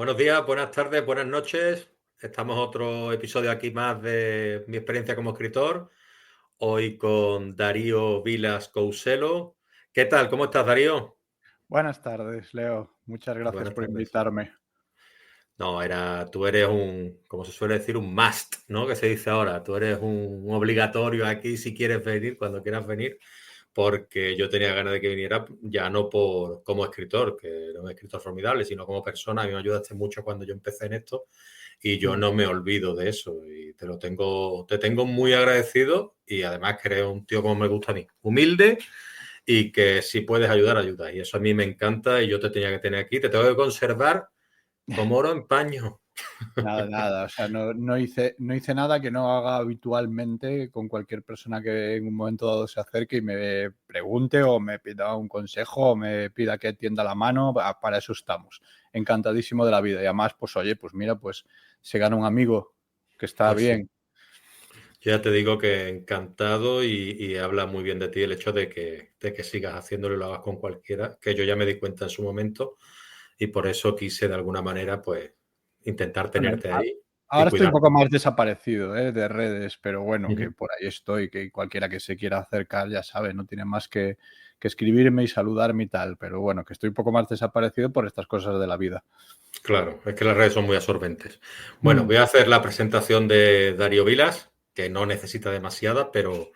Buenos días, buenas tardes, buenas noches. Estamos otro episodio aquí más de mi experiencia como escritor. Hoy con Darío Vilas Couselo. ¿Qué tal? ¿Cómo estás, Darío? Buenas tardes, Leo. Muchas gracias Buenas por tardes. invitarme. No, tú eres como se suele decir, un must, ¿no? Que se dice ahora. Tú eres un obligatorio aquí si quieres venir, cuando quieras venir, porque yo tenía ganas de que viniera, ya no como escritor, que era un escritor formidable, sino como persona. A mí me ayudaste mucho cuando yo empecé en esto y yo no me olvido de eso y te tengo muy agradecido y además que eres un tío como me gusta a mí, humilde y que si puedes ayudar, ayuda. Y eso a mí me encanta y yo te tenía que tener aquí, te tengo que conservar como oro en paño. Nada, nada. O sea, no hice nada que no haga habitualmente con cualquier persona que en un momento dado se acerque y me pregunte o me pida un consejo o me pida que tienda la mano. Para eso estamos. Encantadísimo de la vida. Y además, pues oye, pues mira, pues se gana un amigo que está Pues sí, bien. yo ya te digo que encantado y habla muy bien de ti el hecho de que sigas haciéndolo y lo hagas con cualquiera, que yo ya me di cuenta en su momento y por eso quise de alguna manera pues intentar Bueno, tenerte ahí y ahora estoy un cuidarte. poco más desaparecido, de redes, pero bueno, que Ujú. por ahí estoy, que cualquiera que se quiera acercar ya sabe, no tiene más que escribirme y saludarme y tal, pero bueno, que estoy un poco más desaparecido por estas cosas de la vida. Claro, es que las redes son muy absorbentes. Bueno, Mm. voy a hacer la presentación de Darío Vilas, que no necesita demasiada, pero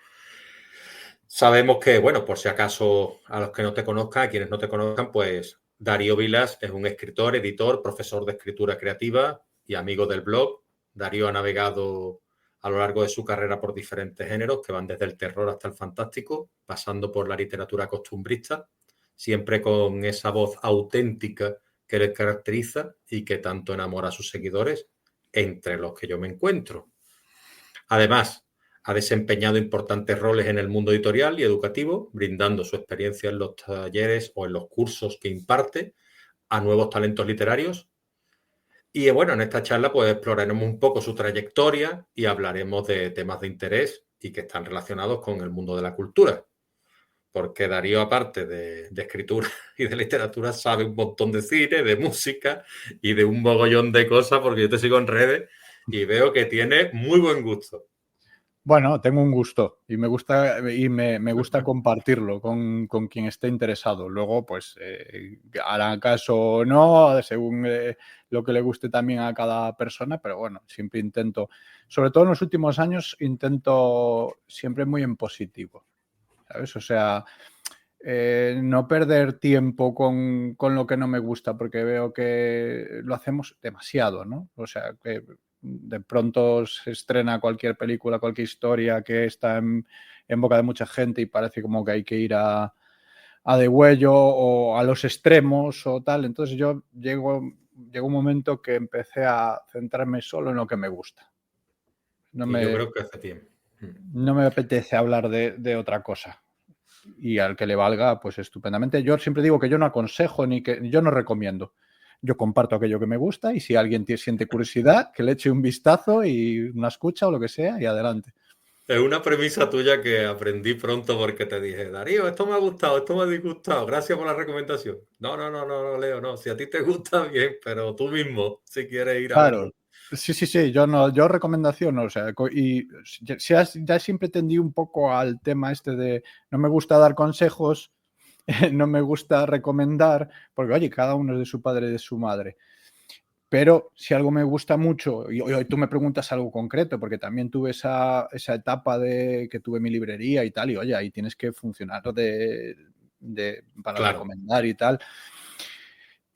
sabemos que, bueno, por si acaso a los que no te conozcan, a quienes no te conozcan, pues Darío Vilas es un escritor, editor, profesor de escritura creativa y amigo del blog. Darío ha navegado a lo largo de su carrera por diferentes géneros que van desde el terror hasta el fantástico, pasando por la literatura costumbrista, siempre con esa voz auténtica que le caracteriza y que tanto enamora a sus seguidores, entre los que yo me encuentro. Además, ha desempeñado importantes roles en el mundo editorial y educativo, brindando su experiencia en los talleres o en los cursos que imparte a nuevos talentos literarios. Y bueno, en esta charla pues exploraremos un poco su trayectoria y hablaremos de temas de interés y que están relacionados con el mundo de la cultura. Porque Darío, aparte de escritura y de literatura, sabe un montón de cine, de música y de un mogollón de cosas, porque yo te sigo en redes y veo que tiene muy buen gusto. Bueno, tengo un gusto y me gusta compartirlo con quien esté interesado. Luego, pues, hará caso o no, según lo que le guste también a cada persona, pero bueno, siempre intento, sobre todo en los últimos años, intento siempre muy en positivo, ¿sabes? O sea, no perder tiempo con lo que no me gusta, porque veo que lo hacemos demasiado, ¿no? O sea, que de pronto se estrena cualquier película, cualquier historia que está en boca de mucha gente y parece como que hay que ir a degüello o a los extremos o tal. Entonces llegó un momento que empecé a centrarme solo en lo que me gusta. No Y yo me, creo que hace tiempo. no me apetece hablar de otra cosa. Y al que le valga, pues estupendamente. Yo siempre digo que yo no aconsejo ni que yo no recomiendo. Yo comparto aquello que me gusta y si alguien siente curiosidad, que le eche un vistazo y una escucha o lo que sea y adelante. Es una premisa tuya que aprendí pronto porque te dije, Darío, esto me ha gustado, esto me ha disgustado, gracias por la recomendación. No, Leo, no, si a ti te gusta, bien, pero tú mismo, si quieres ir a Claro. verlo. Sí, sí, sí, yo no, yo recomendación, no, o sea, y ya siempre tendí un poco al tema este de no me gusta dar consejos, no me gusta recomendar, porque oye, cada uno es de su padre y de su madre. Pero si algo me gusta mucho, y hoy tú me preguntas algo concreto, porque también tuve esa etapa de que tuve mi librería y tal, y oye, ahí tienes que funcionar para Claro, recomendar y tal.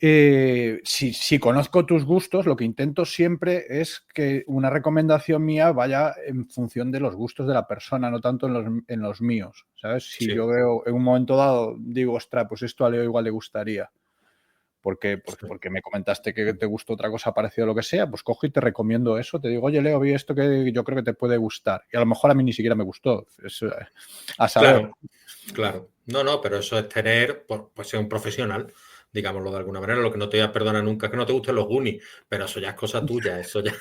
Si conozco tus gustos, lo que intento siempre es que una recomendación mía vaya en función de los gustos de la persona, no tanto en los míos, ¿sabes? Si sí, yo veo en un momento dado, digo, ostras, pues esto a Leo igual le gustaría porque me comentaste que te gustó otra cosa parecida o lo que sea, pues cojo y te recomiendo eso. Te digo, oye, Leo, vi esto que yo creo que te puede gustar. Y a lo mejor a mí ni siquiera me gustó. A saber. claro, claro. No, pero eso es tener, pues ser un profesional, digámoslo de alguna manera. Lo que no te voy a perdonar nunca es que no te gusten los Goonies, pero eso ya es cosa tuya, eso ya.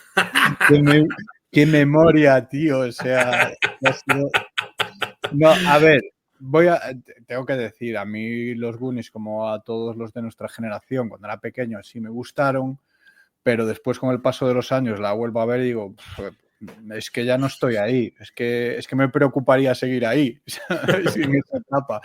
Qué, me- qué memoria, tío. O sea, ha sido- no, a ver, tengo que decir, a mí los Goonies, como a todos los de nuestra generación, cuando era pequeño, sí me gustaron. pero después con el paso de los años la vuelvo a ver y digo, es que ya no estoy ahí, es que me preocuparía seguir ahí, ¿sabes? En esa etapa.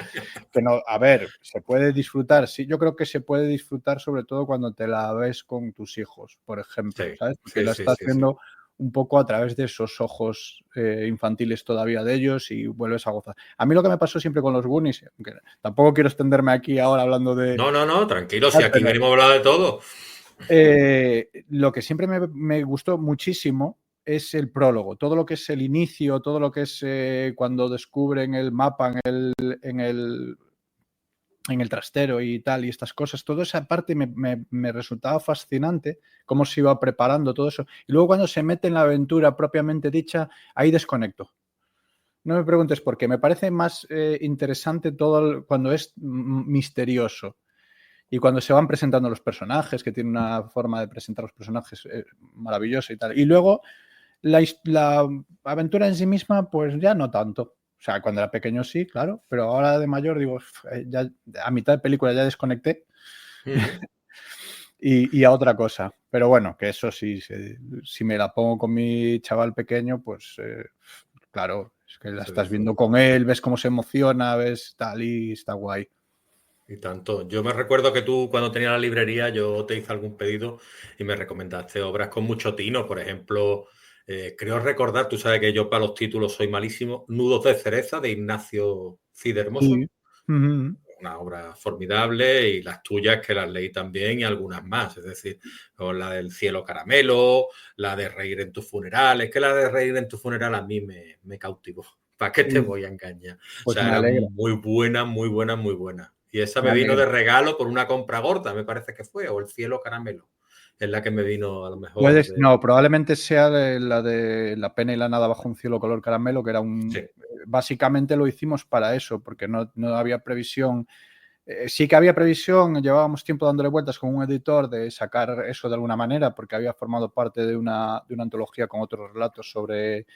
Que no, a ver, se puede disfrutar, sí, yo creo que se puede disfrutar sobre todo cuando te la ves con tus hijos, por ejemplo, Sí, ¿sabes? Porque sí, la sí, estás sí, sí. viendo un poco a través de esos ojos infantiles todavía de ellos y vuelves a gozar. A mí lo que me pasó siempre con los Goonies, aunque tampoco quiero extenderme aquí ahora hablando de... No, no, no, tranquilo, si aquí venimos a hablar de todo. Lo que siempre me gustó muchísimo es el prólogo, todo lo que es el inicio, todo lo que es cuando descubren el mapa en el trastero y tal, y estas cosas, toda esa parte me resultaba fascinante, cómo se iba preparando todo eso. Y luego cuando se mete en la aventura propiamente dicha, ahí desconecto. No me preguntes por qué, me parece más interesante todo cuando es misterioso. Y cuando se van presentando los personajes, que tiene una forma de presentar los personajes maravillosa y tal. Y luego la aventura en sí misma, pues ya no tanto. O sea, cuando era pequeño sí, claro, pero ahora de mayor digo, ya a mitad de película ya desconecté y a otra cosa. Pero bueno, que eso sí, si me la pongo con mi chaval pequeño, pues claro, es que la Se estás viendo disfruta. con él, ves cómo se emociona, ves tal y está guay. Y tanto. Yo me recuerdo que tú, cuando tenía la librería, yo te hice algún pedido y me recomendaste obras con mucho tino. Por ejemplo, creo recordar, tú sabes que yo para los títulos soy malísimo, Nudos de cereza de Ignacio Cid Sí. Hermoso. Uh-huh. Una obra formidable, y las tuyas que las leí también y algunas más. Es decir, con la del Cielo Caramelo, la de Reír en tu funeral. Es que la de Reír en tu funeral a mí me cautivó. ¿Para qué te voy a engañar? O Pues sea, me era alegra, muy buena, muy buena, muy buena. Y esa me me vino de alegra. regalo por una compra gorda, me parece que fue, o el Cielo Caramelo. Es la que me vino a lo mejor Puedes, de... no, probablemente sea de La pena y la nada bajo un cielo color caramelo, que era Sí, básicamente lo hicimos para eso, porque no había previsión. Sí que había previsión, llevábamos tiempo dándole vueltas con un editor de sacar eso de alguna manera, porque había formado parte de una antología con otros relatos sobre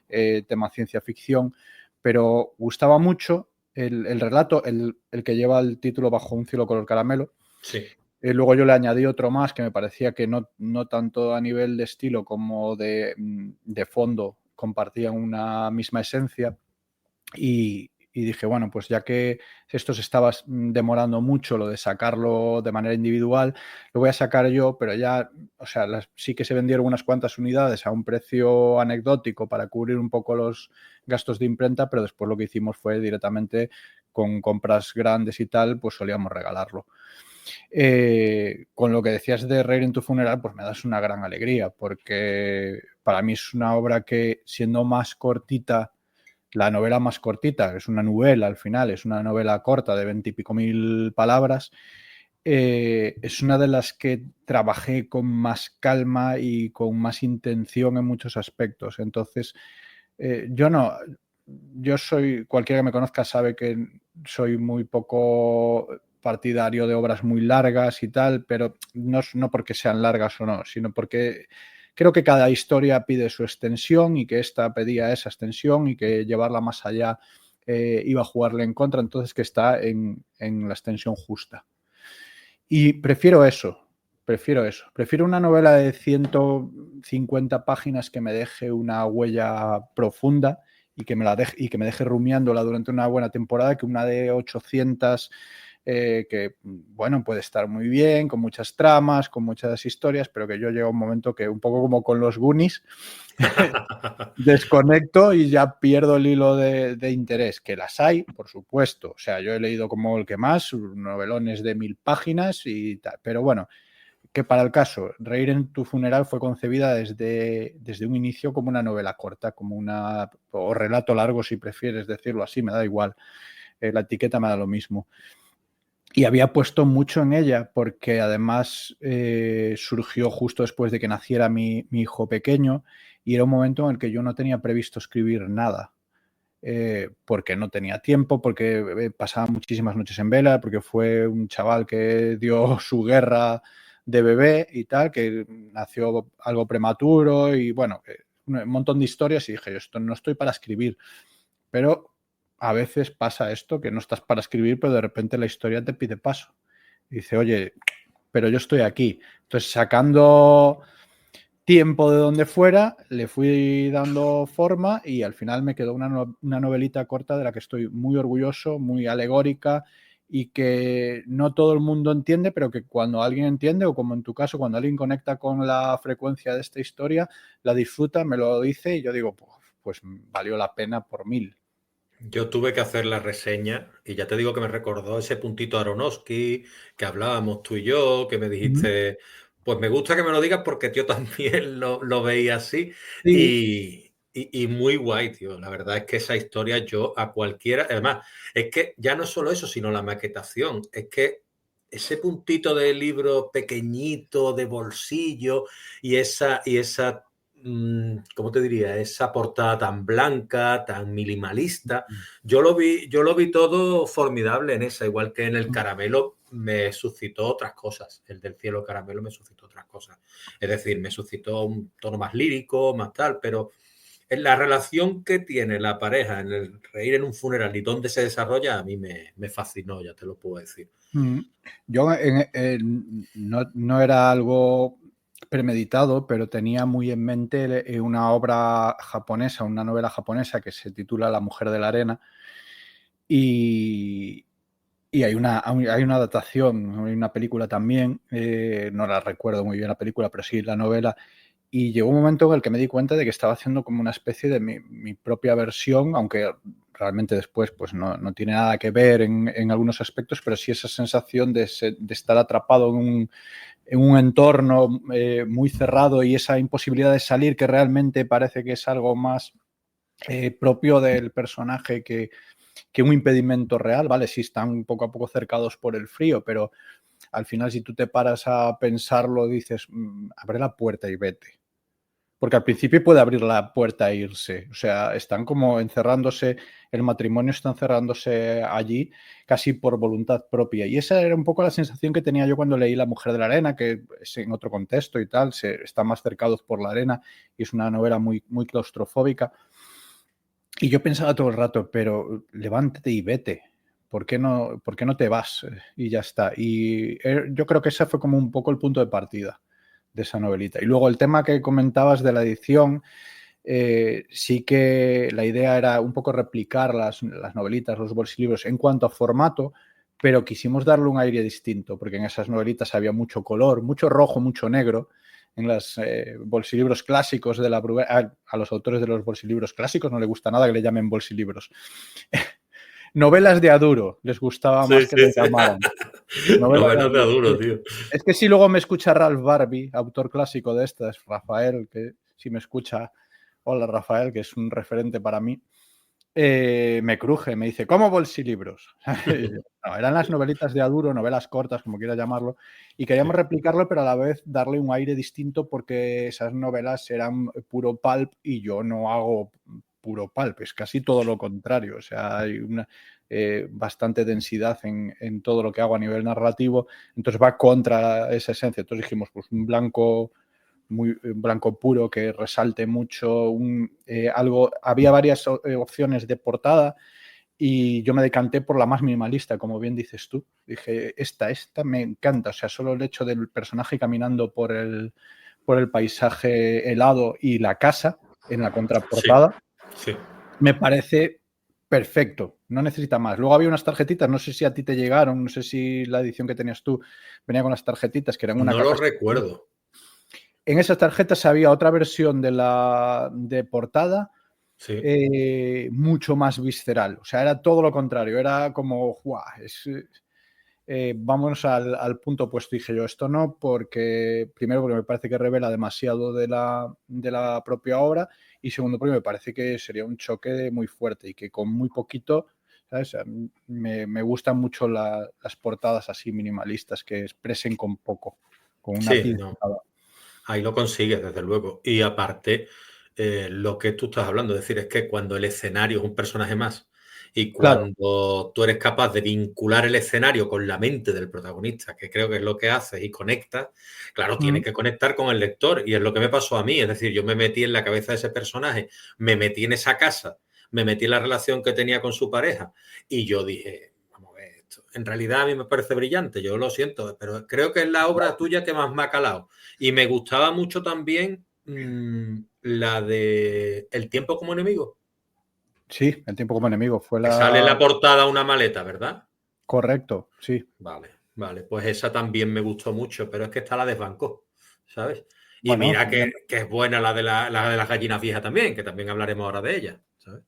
tema ciencia ficción, pero gustaba mucho el relato, el que lleva el título Bajo un cielo color caramelo. sí. Luego yo le añadí otro más que me parecía que no tanto a nivel de estilo como de fondo compartían una misma esencia y dije, bueno, pues ya que esto se estaba demorando mucho lo de sacarlo de manera individual, lo voy a sacar yo, pero ya, o sea, sí que se vendieron unas cuantas unidades a un precio anecdótico para cubrir un poco los gastos de imprenta, pero después lo que hicimos fue directamente con compras grandes y tal, pues solíamos regalarlo. Con lo que decías de Reír en tu funeral, pues me das una gran alegría, porque para mí es una obra que, siendo más cortita, la novela más cortita, es una novela al final, es una novela corta de 20 y pico mil palabras, es una de las que trabajé con más calma y con más intención en muchos aspectos. Entonces, yo soy, cualquiera que me conozca sabe que soy muy poco partidario de obras muy largas y tal, pero no porque sean largas o no, sino porque creo que cada historia pide su extensión y que esta pedía esa extensión y que llevarla más allá iba a jugarle en contra, entonces que está en la extensión justa. Y prefiero eso. Prefiero una novela de 150 páginas que me deje una huella profunda y que me deje rumiándola durante una buena temporada, que una de 800 que, bueno, puede estar muy bien, con muchas tramas, con muchas historias, pero que yo llego a un momento que, un poco como con los Goonies, desconecto y ya pierdo el hilo de interés, que las hay, por supuesto. O sea, yo he leído como el que más, novelones de 1000 páginas y tal. Pero bueno, que para el caso, Reír en tu funeral fue concebida desde un inicio como una novela corta, como o relato largo, si prefieres decirlo así, me da igual. La etiqueta me da lo mismo. Y había puesto mucho en ella porque además surgió justo después de que naciera mi hijo pequeño y era un momento en el que yo no tenía previsto escribir nada. Porque no tenía tiempo, porque pasaba muchísimas noches en vela, porque fue un chaval que dio su guerra de bebé y tal, que nació algo prematuro y bueno, un montón de historias y dije, esto no estoy para escribir, pero a veces pasa esto, que no estás para escribir, pero de repente la historia te pide paso. Y dice, oye, pero yo estoy aquí. Entonces, sacando tiempo de donde fuera, le fui dando forma y al final me quedó una novelita corta de la que estoy muy orgulloso, muy alegórica y que no todo el mundo entiende, pero que cuando alguien entiende, o como en tu caso, cuando alguien conecta con la frecuencia de esta historia, la disfruta, me lo dice y yo digo, pues valió la pena por 1000. Yo tuve que hacer la reseña y ya te digo que me recordó ese puntito Aronofsky que hablábamos tú y yo, que me dijiste, pues me gusta que me lo digas porque yo también lo veía así Sí. y muy guay, tío. La verdad es que esa historia yo a cualquiera, además, es que ya no solo eso, sino la maquetación, es que ese puntito de libro pequeñito, de bolsillo y esa ¿cómo te diría? Esa portada tan blanca, tan minimalista. Yo lo vi todo formidable en esa, igual que en el caramelo me suscitó otras cosas. El del cielo caramelo me suscitó otras cosas. Es decir, me suscitó un tono más lírico, más tal, pero en la relación que tiene la pareja en el reír en un funeral y dónde se desarrolla, a mí me fascinó, ya te lo puedo decir. Yo no era algo premeditado, pero tenía muy en mente una obra japonesa, una novela japonesa que se titula La mujer de la arena y hay una adaptación, hay una película también, no la recuerdo muy bien la película, pero sí la novela, y llegó un momento en el que me di cuenta de que estaba haciendo como una especie de mi propia versión, aunque realmente después pues no tiene nada que ver en algunos aspectos, pero sí esa sensación de estar atrapado en un entorno muy cerrado y esa imposibilidad de salir que realmente parece que es algo más propio del personaje que un impedimento real, ¿vale? Sí están poco a poco cercados por el frío, pero al final si tú te paras a pensarlo dices, abre la puerta y vete. Porque al principio puede abrir la puerta e irse. O sea, están como encerrándose, el matrimonio está encerrándose allí casi por voluntad propia. Y esa era un poco la sensación que tenía yo cuando leí La mujer de la arena, que es en otro contexto y tal, están más cercados por la arena y es una novela muy, muy claustrofóbica. Y yo pensaba todo el rato, pero levántate y vete. ¿Por qué no te vas? Y ya está. Y yo creo que ese fue como un poco el punto de partida de esa novelita. Y luego el tema que comentabas de la edición, sí que la idea era un poco replicar las novelitas, los bolsilibros en cuanto a formato, pero quisimos darle un aire distinto, porque en esas novelitas había mucho color, mucho rojo, mucho negro. En los bolsilibros clásicos de la Bruguera, a los autores de los bolsilibros clásicos no les gusta nada que le llamen bolsilibros. Novelas de Aduro les gustaba Sí, más que sí, les sí. llamaran. Novelas de Novelas de Aduro. aduro, tío. Es que si luego me escucha Ralph Barbie, autor clásico de estas, Rafael, que si me escucha, hola Rafael, que es un referente para mí, me cruje, me dice, ¿cómo bolsilibros? No, eran las novelitas de Aduro, novelas cortas, como quieras llamarlo, y queríamos Sí. replicarlo, pero a la vez darle un aire distinto porque esas novelas eran puro pulp y yo no hago puro pulp, es casi todo lo contrario, o sea, hay una bastante densidad en todo lo que hago a nivel narrativo, entonces va contra esa esencia. Entonces dijimos, pues un blanco muy blanco puro que resalte mucho algo. Había varias opciones de portada y yo me decanté por la más minimalista, como bien dices tú. Dije, esta me encanta. O sea, solo el hecho del personaje caminando por el paisaje helado y la casa en la Sí, contraportada sí. me parece perfecto. No necesita más. Luego había unas tarjetitas, no sé si a ti te llegaron, no sé si la edición que tenías tú venía con las tarjetitas que eran una No lo capa. recuerdo. En esas tarjetas había otra versión de portada Sí. mucho más visceral. O sea, era todo lo contrario. Era como, ¡guau! Vamos al punto opuesto. Dije yo, esto no, porque primero porque me parece que revela demasiado de la propia obra y segundo porque me parece que sería un choque muy fuerte y que con muy poquito, ¿sabes? Me gustan mucho las portadas así minimalistas que expresen con poco, con una Sí, no. pincelada. Ahí lo consigues, desde luego. Y aparte, lo que tú estás hablando, es decir, es que cuando el escenario es un personaje más y Claro. cuando tú eres capaz de vincular el escenario con la mente del protagonista, que creo que es lo que haces y conectas, claro, tienes Mm. que conectar con el lector. Y es lo que me pasó a mí. Es decir, yo me metí en la cabeza de ese personaje, me metí en esa casa, me metí en la relación que tenía con su pareja y yo dije, vamos a ver, en realidad a mí me parece brillante, yo lo siento, pero creo que es la obra tuya que más me ha calado. Y me gustaba mucho también la de El tiempo como enemigo, Sí, El tiempo como enemigo fue que sale en la... la portada una maleta, ¿verdad? Correcto, sí. Vale, vale, pues esa también me gustó mucho, pero es que está la de Banco, ¿sabes? Y Bueno, mira también... que es buena la de las gallinas viejas también, que también hablaremos ahora de ella, ¿sabes?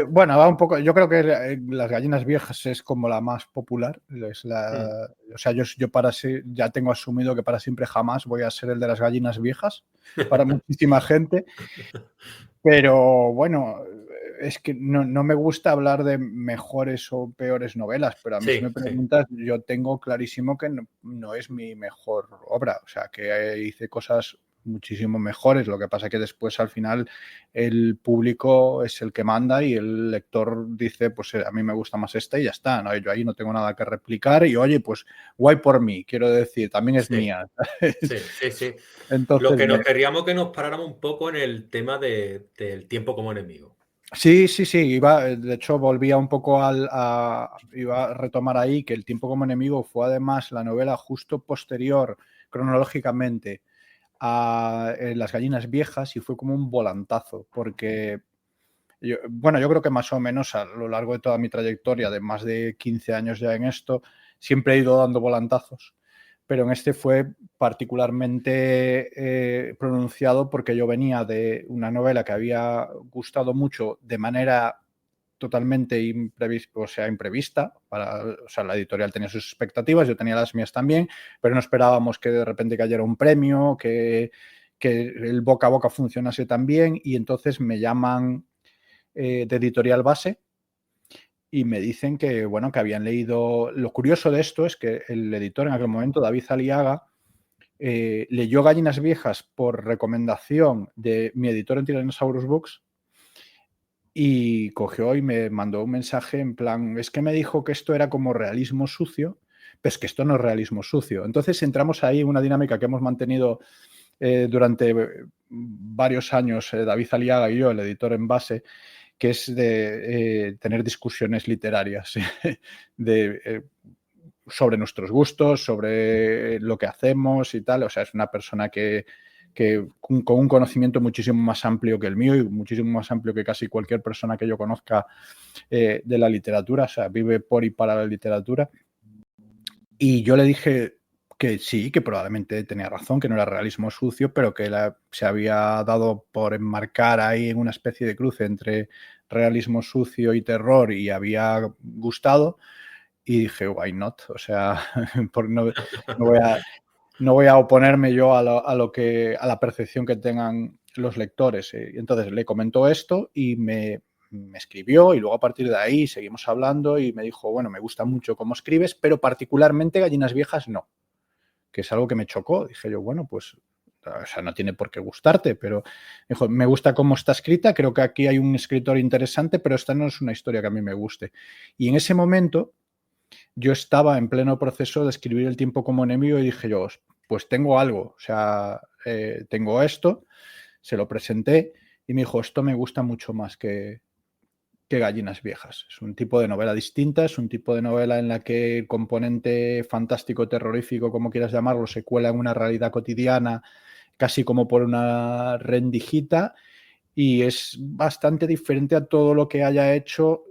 Bueno, va un poco. Yo creo que las gallinas viejas es como la más popular. Mm. O sea, yo para ya tengo asumido que para siempre jamás voy a ser el de las gallinas viejas para muchísima gente. Pero bueno, es que no me gusta hablar de mejores o peores novelas, pero a mí si me Sí, sí. preguntas, yo tengo clarísimo que no es mi mejor obra. O sea, que hice cosas muchísimo mejores. Lo que pasa es que después al final el público es el que manda y el lector dice, pues a mí me gusta más esta y ya está, ¿no? Yo ahí no tengo nada que replicar y oye, pues guay por mí, quiero decir, también es Sí, mía. sí, sí, sí. Lo Entonces, que nos queríamos que nos paráramos un poco en el tema del tiempo como enemigo. sí, sí, sí, de hecho volvía un poco iba a retomar ahí que El tiempo como enemigo fue además la novela justo posterior cronológicamente a Las gallinas viejas y fue como un volantazo, porque bueno, yo creo que más o menos a lo largo de toda mi trayectoria de más de 15 años ya en esto, siempre he ido dando volantazos, pero en este fue particularmente pronunciado porque yo venía de una novela que había gustado mucho de manera totalmente imprevista. O sea, la editorial tenía sus expectativas, yo tenía las mías también, pero no esperábamos que de repente cayera un premio, que el boca a boca funcionase tan bien y entonces me llaman de Editorial Base y me dicen que, bueno, que habían leído... Lo curioso de esto es que el editor en aquel momento, David Aliaga, leyó Gallinas Viejas por recomendación de mi editor en Tyrannosaurus Books y cogió y me mandó un mensaje en plan, es que me dijo que esto era como realismo sucio, pero es que esto no es realismo sucio. Entonces entramos ahí en una dinámica que hemos mantenido durante varios años, David Aliaga y yo, el editor en base, que es de tener discusiones literarias sobre nuestros gustos, sobre lo que hacemos y tal. O sea, es una persona que con un conocimiento muchísimo más amplio que el mío y muchísimo más amplio que casi cualquier persona que yo conozca de la literatura. O sea, vive por y para la literatura. Y yo le dije que sí, que probablemente tenía razón, que no era realismo sucio, pero que se había dado por enmarcar ahí en una especie de cruce entre realismo sucio y terror y había gustado. Y dije, why not? O sea, no voy a, no voy a oponerme yo a la percepción que tengan los lectores. Y entonces le comentó esto y me escribió y luego a partir de ahí seguimos hablando y me dijo, bueno, me gusta mucho cómo escribes, pero particularmente Gallinas Viejas no, que es algo que me chocó. Dije yo, bueno, pues, o sea, no tiene por qué gustarte, pero dijo, me gusta cómo está escrita, creo que aquí hay un escritor interesante, pero esta no es una historia que a mí me guste. Y en ese momento yo estaba en pleno proceso de escribir El tiempo como enemigo y dije yo, pues tengo algo, o sea, tengo esto, se lo presenté y me dijo, esto me gusta mucho más que Gallinas Viejas. Es un tipo de novela distinta, es un tipo de novela en la que el componente fantástico, terrorífico, como quieras llamarlo, se cuela en una realidad cotidiana, casi como por una rendijita, y es bastante diferente a todo lo que haya hecho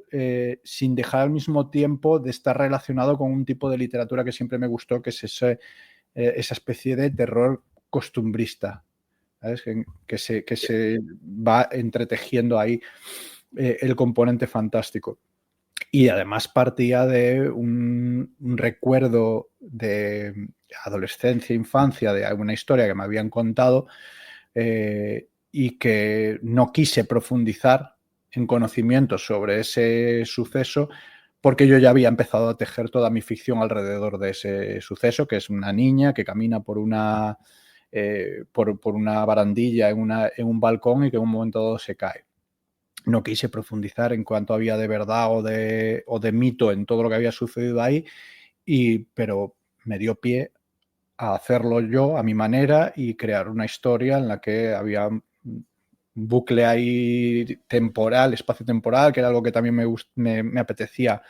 sin dejar al mismo tiempo de estar relacionado con un tipo de literatura que siempre me gustó, que es esa especie de terror costumbrista, ¿sabes? Que se va entretejiendo ahí el componente fantástico. Y además partía de un recuerdo de adolescencia, infancia, de alguna historia que me habían contado y que no quise profundizar en conocimientos sobre ese suceso porque yo ya había empezado a tejer toda mi ficción alrededor de ese suceso, que es una niña que camina por una barandilla en un balcón y que en un momento dado se cae. No quise profundizar en cuánto había de verdad o de mito en todo lo que había sucedido ahí, pero me dio pie a hacerlo yo a mi manera y crear una historia en la que había un bucle ahí temporal, espacio temporal, que era algo que también me apetecía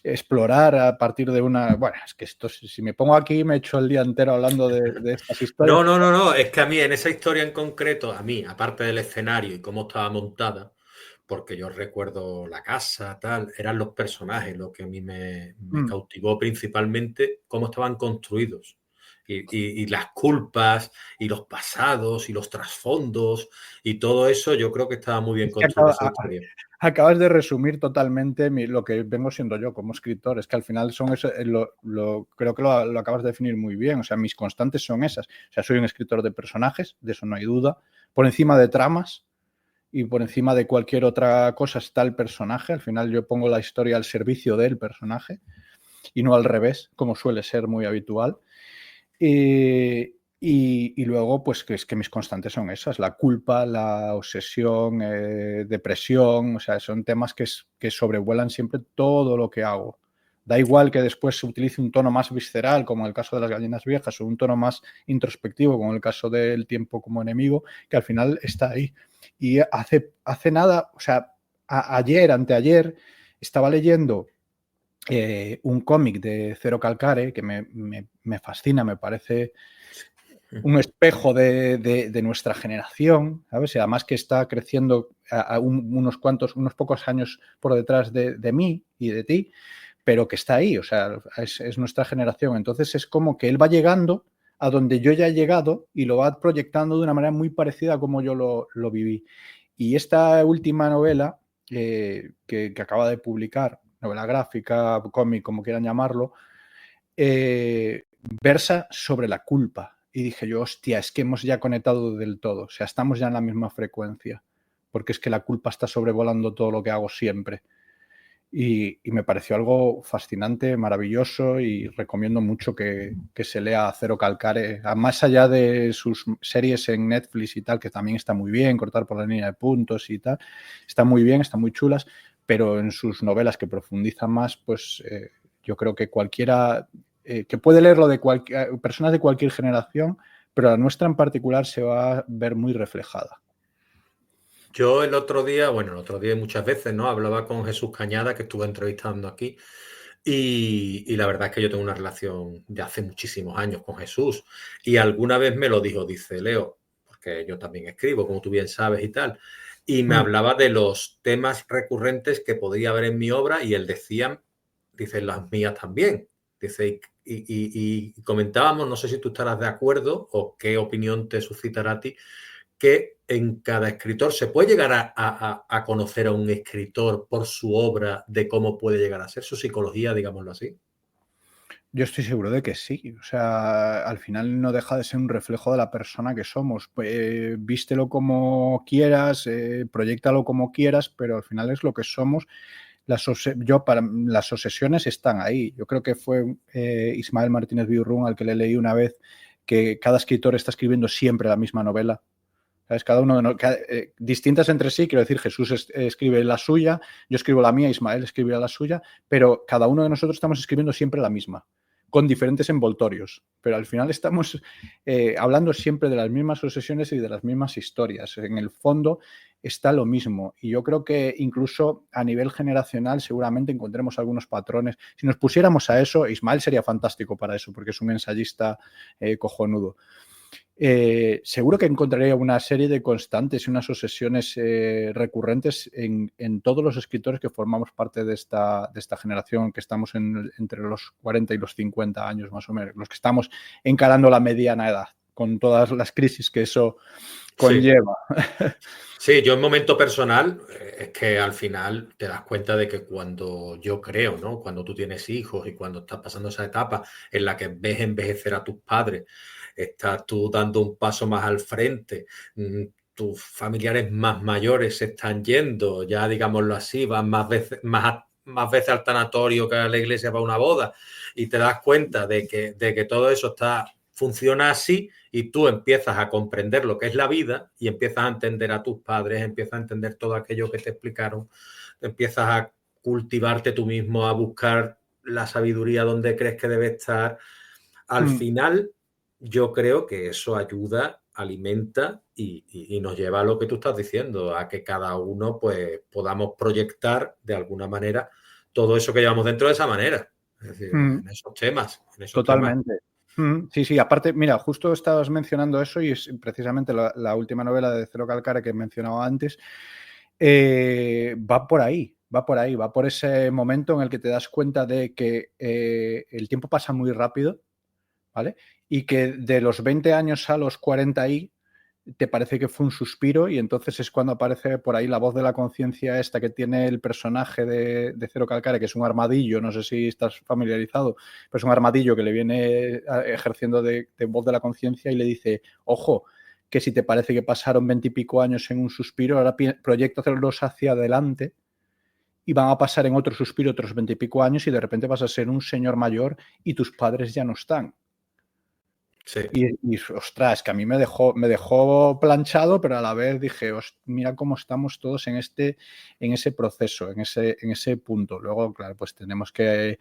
explorar a partir de una... Bueno, es que esto, si me pongo aquí, me echo el día entero hablando de estas historias. No, es que a mí en esa historia en concreto, a mí, aparte del escenario y cómo estaba montada, porque yo recuerdo la casa, tal, eran los personajes lo que a mí me cautivó principalmente, cómo estaban construidos. Y las culpas, y los pasados, y los trasfondos, y todo eso, yo creo que estaba muy bien Es que construido esa historia. acabas de resumir totalmente lo que vengo siendo yo como escritor. Es que al final son eso, creo que lo acabas de definir muy bien. O sea, mis constantes son esas. O sea, soy un escritor de personajes, de eso no hay duda. Por encima de tramas y por encima de cualquier otra cosa está el personaje. Al final yo pongo la historia al servicio del personaje y no al revés, como suele ser muy habitual. Y luego, pues que es que mis constantes son esas, la culpa, la obsesión, depresión, o sea, son temas que sobrevuelan siempre todo lo que hago. Da igual que después se utilice un tono más visceral, como en el caso de las gallinas viejas, o un tono más introspectivo, como en el caso del tiempo como enemigo, que al final está ahí. Y hace nada, o sea, anteayer, estaba leyendo un cómic de Cero Calcare que me fascina, me parece un espejo de nuestra generación, ¿sabes? Y además que está creciendo unos pocos años por detrás de mí y de ti, pero que está ahí, o sea, es nuestra generación. Entonces es como que él va llegando a donde yo ya he llegado y lo va proyectando de una manera muy parecida a como yo lo viví. Y esta última novela que acaba de publicar, novela gráfica, cómic, como quieran llamarlo, versa sobre la culpa. Y dije yo, hostia, es que hemos ya conectado del todo, o sea, estamos ya en la misma frecuencia, porque es que la culpa está sobrevolando todo lo que hago siempre. Y me pareció algo fascinante, maravilloso, y recomiendo mucho que se lea Cero Calcare, más allá de sus series en Netflix y tal, que también está muy bien, Cortar por la línea de puntos y tal, está muy bien, están muy chulas, pero en sus novelas que profundizan más, pues yo creo que cualquiera que puede leerlo de personas de cualquier generación, pero la nuestra en particular se va a ver muy reflejada. Yo el otro día muchas veces, ¿no? Hablaba con Jesús Cañada, que estuve entrevistando aquí, y la verdad es que yo tengo una relación de hace muchísimos años con Jesús, y alguna vez me lo dijo, dice, Leo, porque yo también escribo, como tú bien sabes y tal, y me hablaba de los temas recurrentes que podría haber en mi obra, y él decía, dice, las mías también, dice, y comentábamos, no sé si tú estarás de acuerdo o qué opinión te suscitará a ti, que en cada escritor se puede llegar a conocer a un escritor por su obra, de cómo puede llegar a ser su psicología, digámoslo así. Yo estoy seguro de que sí. O sea, al final no deja de ser un reflejo de la persona que somos. Vístelo como quieras, proyéctalo como quieras, pero al final es lo que somos. Las obsesiones están ahí. Yo creo que fue Ismael Martínez Viurrún al que le leí una vez que cada escritor está escribiendo siempre la misma novela. ¿Sabes? Cada uno distintas entre sí, quiero decir, Jesús escribe la suya, yo escribo la mía, Ismael escribe la suya, pero cada uno de nosotros estamos escribiendo siempre la misma, con diferentes envoltorios, pero al final estamos hablando siempre de las mismas obsesiones y de las mismas historias. En el fondo está lo mismo, y yo creo que incluso a nivel generacional seguramente encontremos algunos patrones. Si nos pusiéramos a eso, Ismael sería fantástico para eso, porque es un ensayista cojonudo. Seguro que encontraría una serie de constantes y unas obsesiones recurrentes en todos los escritores que formamos parte de esta generación, que estamos entre los 40 y los 50 años más o menos, los que estamos encarando la mediana edad, con todas las crisis que eso conlleva. Sí, yo en momento personal, es que al final te das cuenta de que cuando yo creo, ¿no? Cuando tú tienes hijos y cuando estás pasando esa etapa en la que ves envejecer a tus padres, estás tú dando un paso más al frente, tus familiares más mayores se están yendo, ya digámoslo así, van más veces al tanatorio que a la iglesia para una boda, y te das cuenta de que todo eso funciona así, y tú empiezas a comprender lo que es la vida y empiezas a entender a tus padres, empiezas a entender todo aquello que te explicaron, empiezas a cultivarte tú mismo, a buscar la sabiduría donde crees que debe estar. Al final, yo creo que eso ayuda, alimenta y nos lleva a lo que tú estás diciendo, a que cada uno pues podamos proyectar de alguna manera todo eso que llevamos dentro de esa manera. Es decir, en esos temas. Totalmente. Sí, sí, aparte, mira, justo estabas mencionando eso y es precisamente la última novela de Cero Calcare que he mencionado antes, va por ahí, va por ese momento en el que te das cuenta de que el tiempo pasa muy rápido, ¿vale? Y que de los 20 años a los 40 y te parece que fue un suspiro y entonces es cuando aparece por ahí la voz de la conciencia esta que tiene el personaje de Cero Calcare, que es un armadillo, no sé si estás familiarizado, pero es un armadillo que le viene ejerciendo de voz de la conciencia y le dice, ojo, que si te parece que pasaron 20 y pico años en un suspiro, ahora proyéctalos hacia adelante y van a pasar en otro suspiro otros 20 y pico años y de repente vas a ser un señor mayor y tus padres ya no están. Sí. Y ostras, que a mí me dejó planchado, pero a la vez dije, mira cómo estamos todos en ese proceso, en ese punto. Luego, claro, pues tenemos que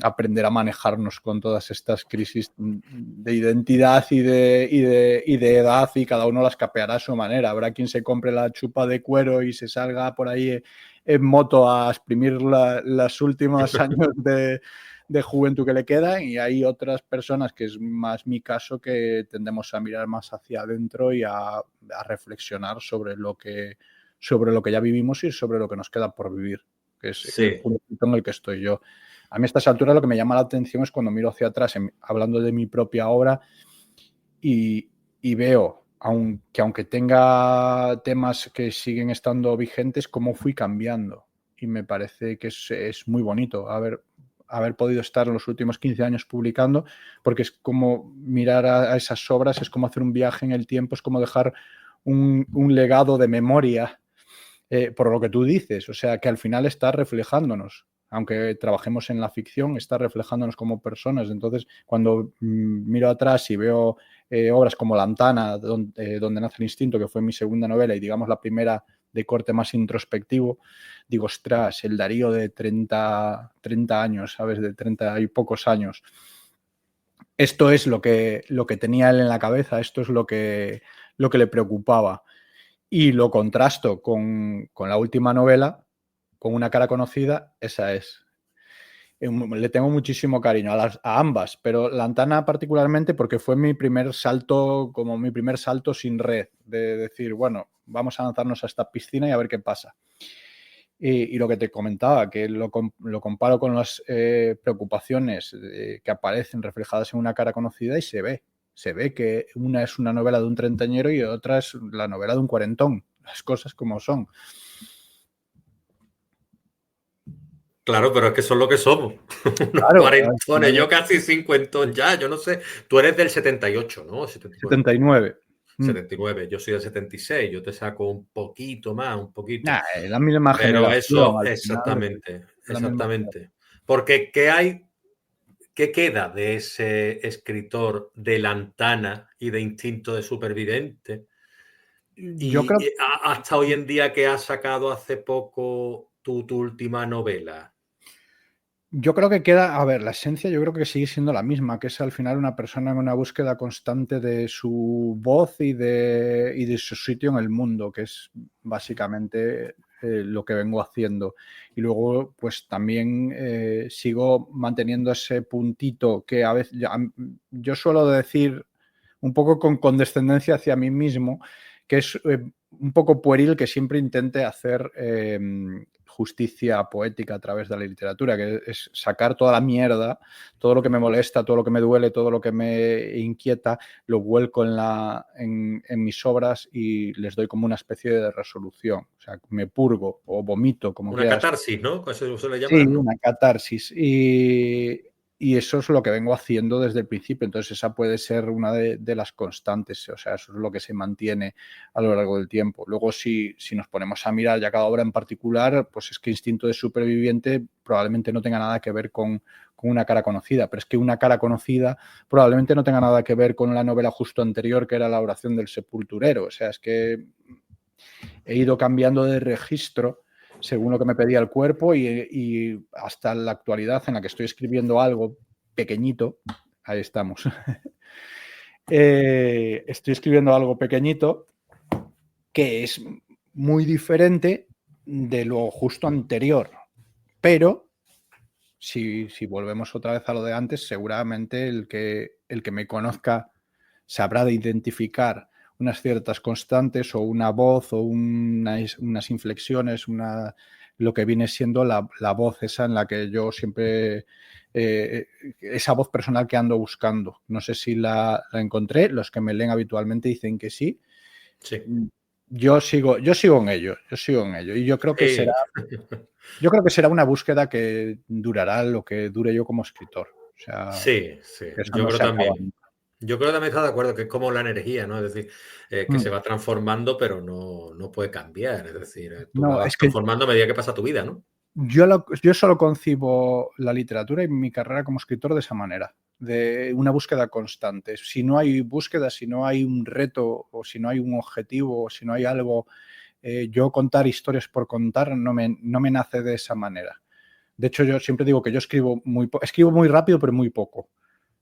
aprender a manejarnos con todas estas crisis de identidad y de edad y cada uno las capeará a su manera. Habrá quien se compre la chupa de cuero y se salga por ahí en moto a exprimir los últimos años de juventud que le quedan y hay otras personas, que es más mi caso, que tendemos a mirar más hacia adentro y a reflexionar sobre lo que ya vivimos y sobre lo que nos queda por vivir, que es el punto en el que estoy yo. A mí a estas alturas lo que me llama la atención es cuando miro hacia atrás, hablando de mi propia obra, y veo, aunque tenga temas que siguen estando vigentes, cómo fui cambiando. Y me parece que es muy bonito haber podido estar en los últimos 15 años publicando, porque es como mirar a esas obras, es como hacer un viaje en el tiempo, es como dejar un legado de memoria, por lo que tú dices, o sea, que al final está reflejándonos. Aunque trabajemos en la ficción, está reflejándonos como personas. Entonces, cuando miro atrás y veo obras como Lantana, donde nace el instinto, que fue mi segunda novela y digamos la primera de corte más introspectivo, digo, ostras, el Darío de 30 años, ¿sabes? De 30 y pocos años. Esto es lo que tenía él en la cabeza, esto es lo que le preocupaba. Y lo contrasto con la última novela, con Una cara conocida, esa es. Le tengo muchísimo cariño a ambas, pero Lantana particularmente porque fue mi primer salto sin red, de decir, bueno, vamos a lanzarnos a esta piscina y a ver qué pasa. Y lo que te comentaba, que lo comparo con las preocupaciones que aparecen reflejadas en Una cara conocida y se ve que una es una novela de un treintañero y otra es la novela de un cuarentón, las cosas como son. Claro, pero es que son lo que somos. Claro, cuarentones, yo casi cincuentón ya, yo no sé. Tú eres del 78, ¿no? 79. 79, yo soy del 76, yo te saco un poquito más, un poquito. Nah, la misma pero generación. eso, exactamente. Porque ¿qué queda de ese escritor de Lantana y de Instinto de Superviviente? Yo creo Y hasta hoy en día que has sacado hace poco tu última novela. Yo creo que queda, a ver, la esencia yo creo que sigue siendo la misma, que es al final una persona en una búsqueda constante de su voz y de su sitio en el mundo, que es básicamente lo que vengo haciendo. Y luego, pues también sigo manteniendo ese puntito que a veces yo suelo decir un poco con condescendencia hacia mí mismo, que es un poco pueril que siempre intente hacer justicia poética a través de la literatura, que es sacar toda la mierda, todo lo que me molesta, todo lo que me duele, todo lo que me inquieta, lo vuelco en mis obras y les doy como una especie de resolución. O sea, me purgo o vomito, como una quieras. catarsis, ¿no? Eso se suele llamar, Sí, ¿no? una catarsis. Y eso es lo que vengo haciendo desde el principio. Entonces, esa puede ser una de las constantes. O sea, eso es lo que se mantiene a lo largo del tiempo. Luego, si nos ponemos a mirar ya cada obra en particular, pues es que Instinto de Superviviente probablemente no tenga nada que ver con Una cara conocida. Pero es que Una cara conocida probablemente no tenga nada que ver con la novela justo anterior, que era La oración del sepulturero. O sea, es que he ido cambiando de registro según lo que me pedía el cuerpo y hasta la actualidad en la que estoy escribiendo algo pequeñito, ahí estamos, estoy escribiendo algo pequeñito que es muy diferente de lo justo anterior, pero si volvemos otra vez a lo de antes, seguramente el que me conozca sabrá de identificar unas ciertas constantes o una voz o unas inflexiones, lo que viene siendo la voz esa en la que yo siempre, esa voz personal que ando buscando. No sé si la encontré, los que me leen habitualmente dicen que sí. Sí. Yo sigo en ello, y yo creo que Sí. será una búsqueda que durará lo que dure yo como escritor. O sea, Sí, sí, que eso yo no creo se acaba también. nunca. Yo creo que también está de acuerdo que es como la energía, ¿no? Es decir, que se va transformando, pero no puede cambiar. Es decir, tú la No, vas es que transformando a medida que pasa tu vida, ¿no? yo solo concibo la literatura y mi carrera como escritor de esa manera, de una búsqueda constante. Si no hay búsqueda, si no hay un reto o si no hay un objetivo o si no hay algo, yo contar historias por contar no me nace de esa manera. De hecho, yo siempre digo que yo escribo muy rápido, pero muy poco.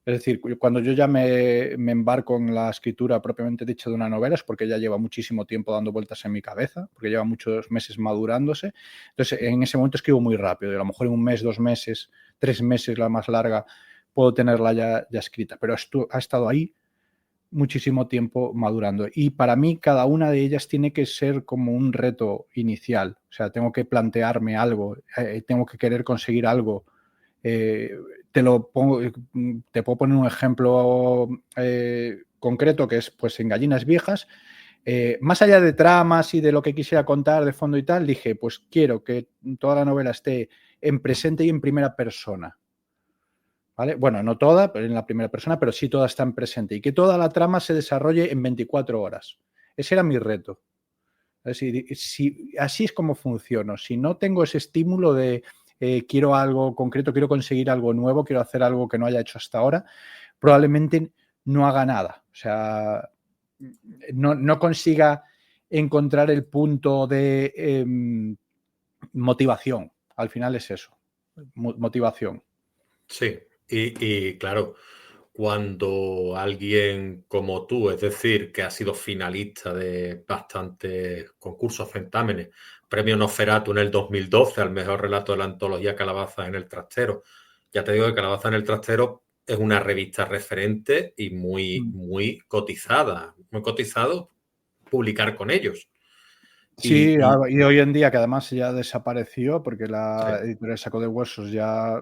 Es decir, cuando yo ya me embarco en la escritura propiamente dicha de una novela es porque ya lleva muchísimo tiempo dando vueltas en mi cabeza, porque lleva muchos meses madurándose. Entonces, en ese momento escribo muy rápido y a lo mejor en 1 mes, 2 meses, 3 meses, la más larga, puedo tenerla ya escrita. Pero esto ha estado ahí muchísimo tiempo madurando. Y para mí cada una de ellas tiene que ser como un reto inicial. O sea, tengo que plantearme algo, tengo que querer conseguir algo. Eh, te puedo poner un ejemplo concreto que es pues en Gallinas Viejas. Más allá de tramas y de lo que quisiera contar de fondo y tal, dije, pues quiero que toda la novela esté en presente y en primera persona. ¿Vale? Bueno, no toda, pero en la primera persona, pero sí toda está en presente y que toda la trama se desarrolle en 24 horas. Ese era mi reto. Así es como funciono. Si no tengo ese estímulo de quiero algo concreto, quiero conseguir algo nuevo, quiero hacer algo que no haya hecho hasta ahora, probablemente no haga nada. O sea, no consiga encontrar el punto de motivación. Al final es eso, motivación. Sí, y claro, cuando alguien como tú, es decir, que ha sido finalista de bastantes concursos, certámenes, premio Nosferatu en el 2012 al mejor relato de la antología Calabazas en el Trastero. Ya te digo que Calabazas en el Trastero es una revista referente y muy cotizada, muy cotizado publicar con ellos. Sí, Y y hoy en día que además ya desapareció porque sí, la editorial Saco de Huesos ya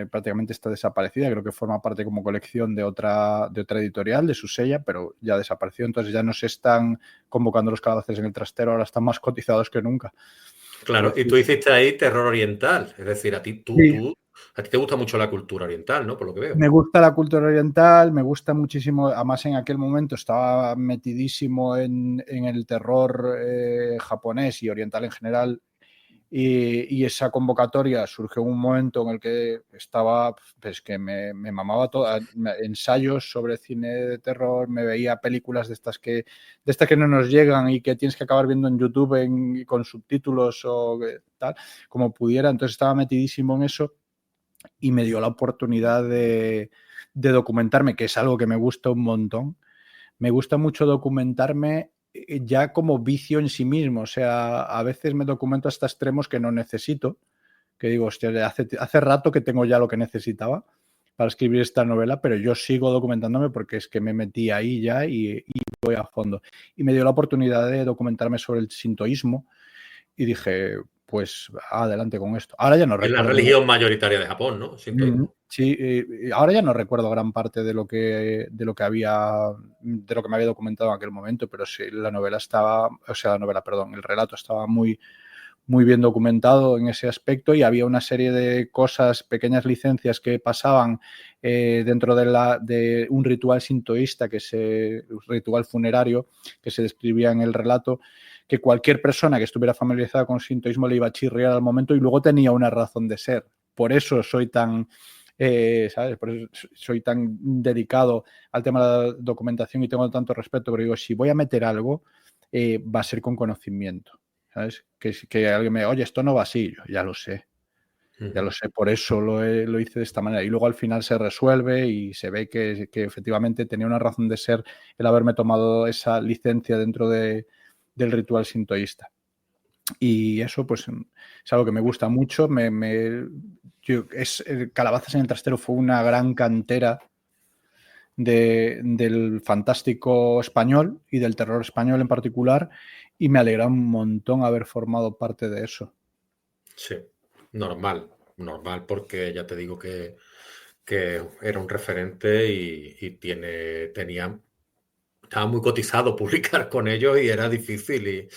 prácticamente está desaparecida, creo que forma parte como colección de otra editorial, de su sella, pero ya desapareció, entonces ya no se están convocando los calabaces en el trastero, ahora están más cotizados que nunca. Es claro, y decir, tú hiciste ahí terror oriental, es decir, sí, a ti te gusta mucho la cultura oriental, ¿no? Por lo que veo. me gusta la cultura oriental, me gusta muchísimo, además en aquel momento estaba metidísimo en el terror japonés y oriental en general. Y esa convocatoria surgió en un momento en el que estaba, pues que me mamaba todo, ensayos sobre cine de terror, me veía películas de estas que no nos llegan y que tienes que acabar viendo en YouTube con subtítulos o tal, como pudiera. Entonces estaba metidísimo en eso y me dio la oportunidad de documentarme, que es algo que me gusta un montón. Me gusta mucho documentarme ya como vicio en sí mismo. O sea, a veces me documento hasta extremos que no necesito, que digo, hostia, hace rato que tengo ya lo que necesitaba para escribir esta novela, pero yo sigo documentándome porque es que me metí ahí ya y voy a fondo. Y me dio la oportunidad de documentarme sobre el sintoísmo y dije, pues adelante con esto. Ahora ya no Es la recuerdo. religión mayoritaria de Japón, ¿no? Sintoísmo. Sí, ahora ya no recuerdo gran parte de lo que me había documentado en aquel momento, pero sí, perdón, el relato estaba muy, muy bien documentado en ese aspecto y había una serie de cosas, pequeñas licencias que pasaban dentro de un ritual sintoísta, un ritual funerario que se describía en el relato, que cualquier persona que estuviera familiarizada con el sintoísmo le iba a chirriar al momento y luego tenía una razón de ser. Por eso soy tan ¿sabes? Por eso soy tan dedicado al tema de la documentación y tengo tanto respeto, pero digo, si voy a meter algo, va a ser con conocimiento, ¿sabes? Que alguien me, oye, esto no va así, yo ya lo sé, por eso lo hice de esta manera. Y luego al final se resuelve y se ve que efectivamente tenía una razón de ser el haberme tomado esa licencia dentro del ritual sintoísta. Y eso, pues, es algo que me gusta mucho. Calabazas en el Trastero fue una gran cantera del fantástico español y del terror español en particular, y me alegra un montón haber formado parte de eso. Sí, normal, porque ya te digo que era un referente y estaba muy cotizado publicar con ellos y era difícil.